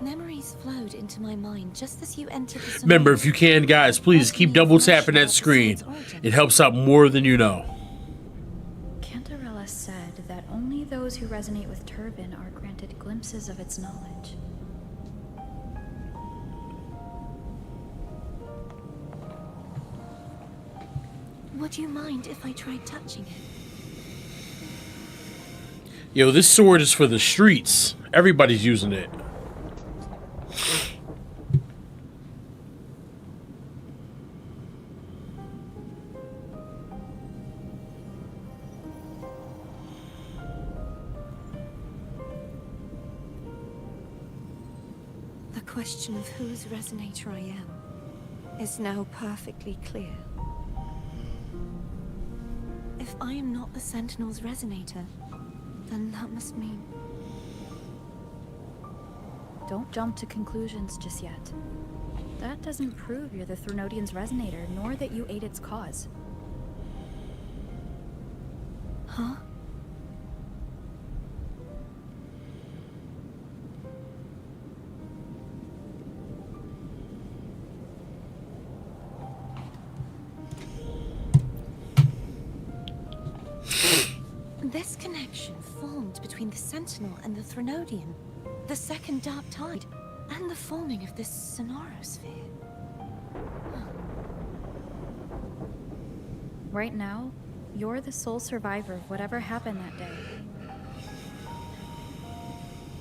Memories flowed into my mind just as you entered the
Remember, if you can, guys, please keep double tapping that screen. It helps out more than you know.
Cantarella said that only those who resonate with Turvin are granted glimpses of its knowledge.
Would you mind if I tried touching it?
Yo, this sword is for the streets. Everybody's using it.
The question of whose resonator I am is now perfectly clear. If I am not the Sentinel's resonator, then that must mean...
Don't jump to conclusions just yet. That doesn't prove you're the Threnodian's resonator, nor that you aid its cause.
Huh? This connection formed between the Sentinel and the Threnodian, the second Dark Tide, and the forming of this Sonorosphere.
Right now, you're the sole survivor of whatever happened that day.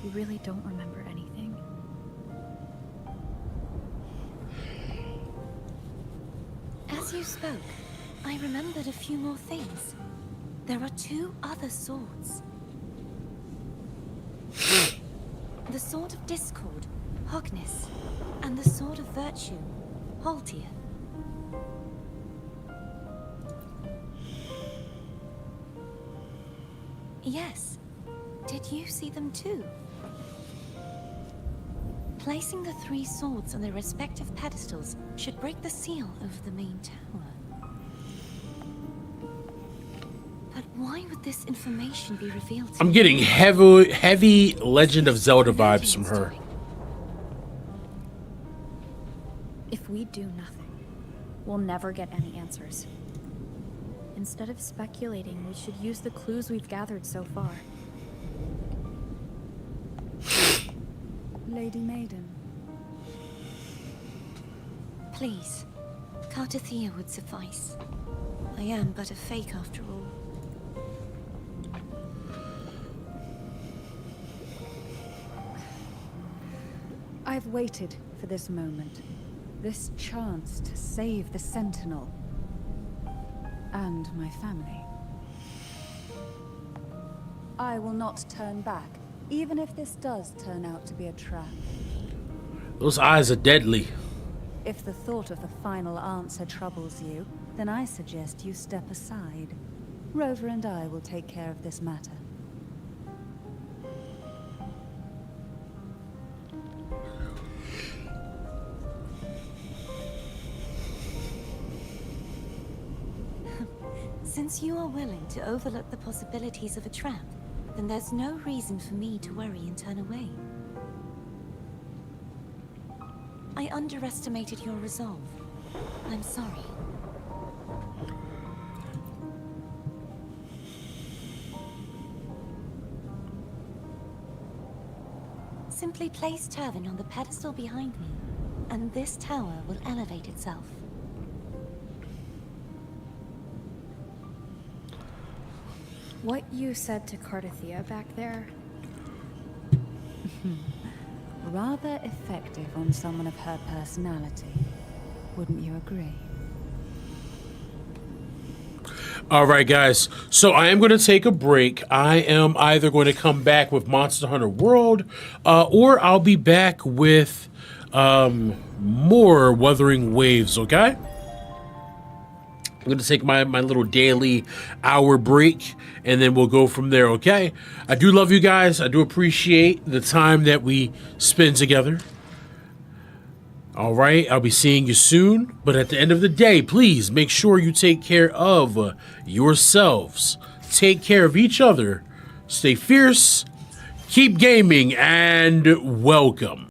You really don't remember anything.
As you spoke, I remembered a few more things. There are two other swords. The Sword of Discord, Hognis, and the Sword of Virtue, Haltia. Yes. Did you see them too? Placing the three swords on their respective pedestals should break the seal over the main tower. But why would this information be revealed to
I'm getting heavy Legend of Zelda vibes from her.
If we do nothing, we'll never get any answers. Instead of speculating, we should use the clues we've gathered so far.
Lady Maiden.
Please, Cartathea would suffice. I am but a fake after all.
I've waited for this moment. This chance to save the Sentinel. And my family. I will not turn back, even if this does turn out to be a trap.
Those eyes are deadly.
If the thought of the final answer troubles you, then I suggest you step aside. Rover and I will take care of this matter.
Since you are willing to overlook the possibilities of a trap, then there's no reason for me to worry and turn away. I underestimated your resolve. I'm sorry. Simply place Turvin on the pedestal behind me, and this tower will elevate itself.
What you said to Cartathea back there?
Rather effective on someone of her personality. Wouldn't you agree?
All right, guys. So I am going to take a break. I am either going to come back with Monster Hunter World, or I'll be back with more Wuthering Waves, okay? I'm going to take my little daily hour break, and then we'll go from there, okay? I do love you guys. I do appreciate the time that we spend together. All right, I'll be seeing you soon. But at the end of the day, please make sure you take care of yourselves. Take care of each other. Stay fierce. Keep gaming and welcome.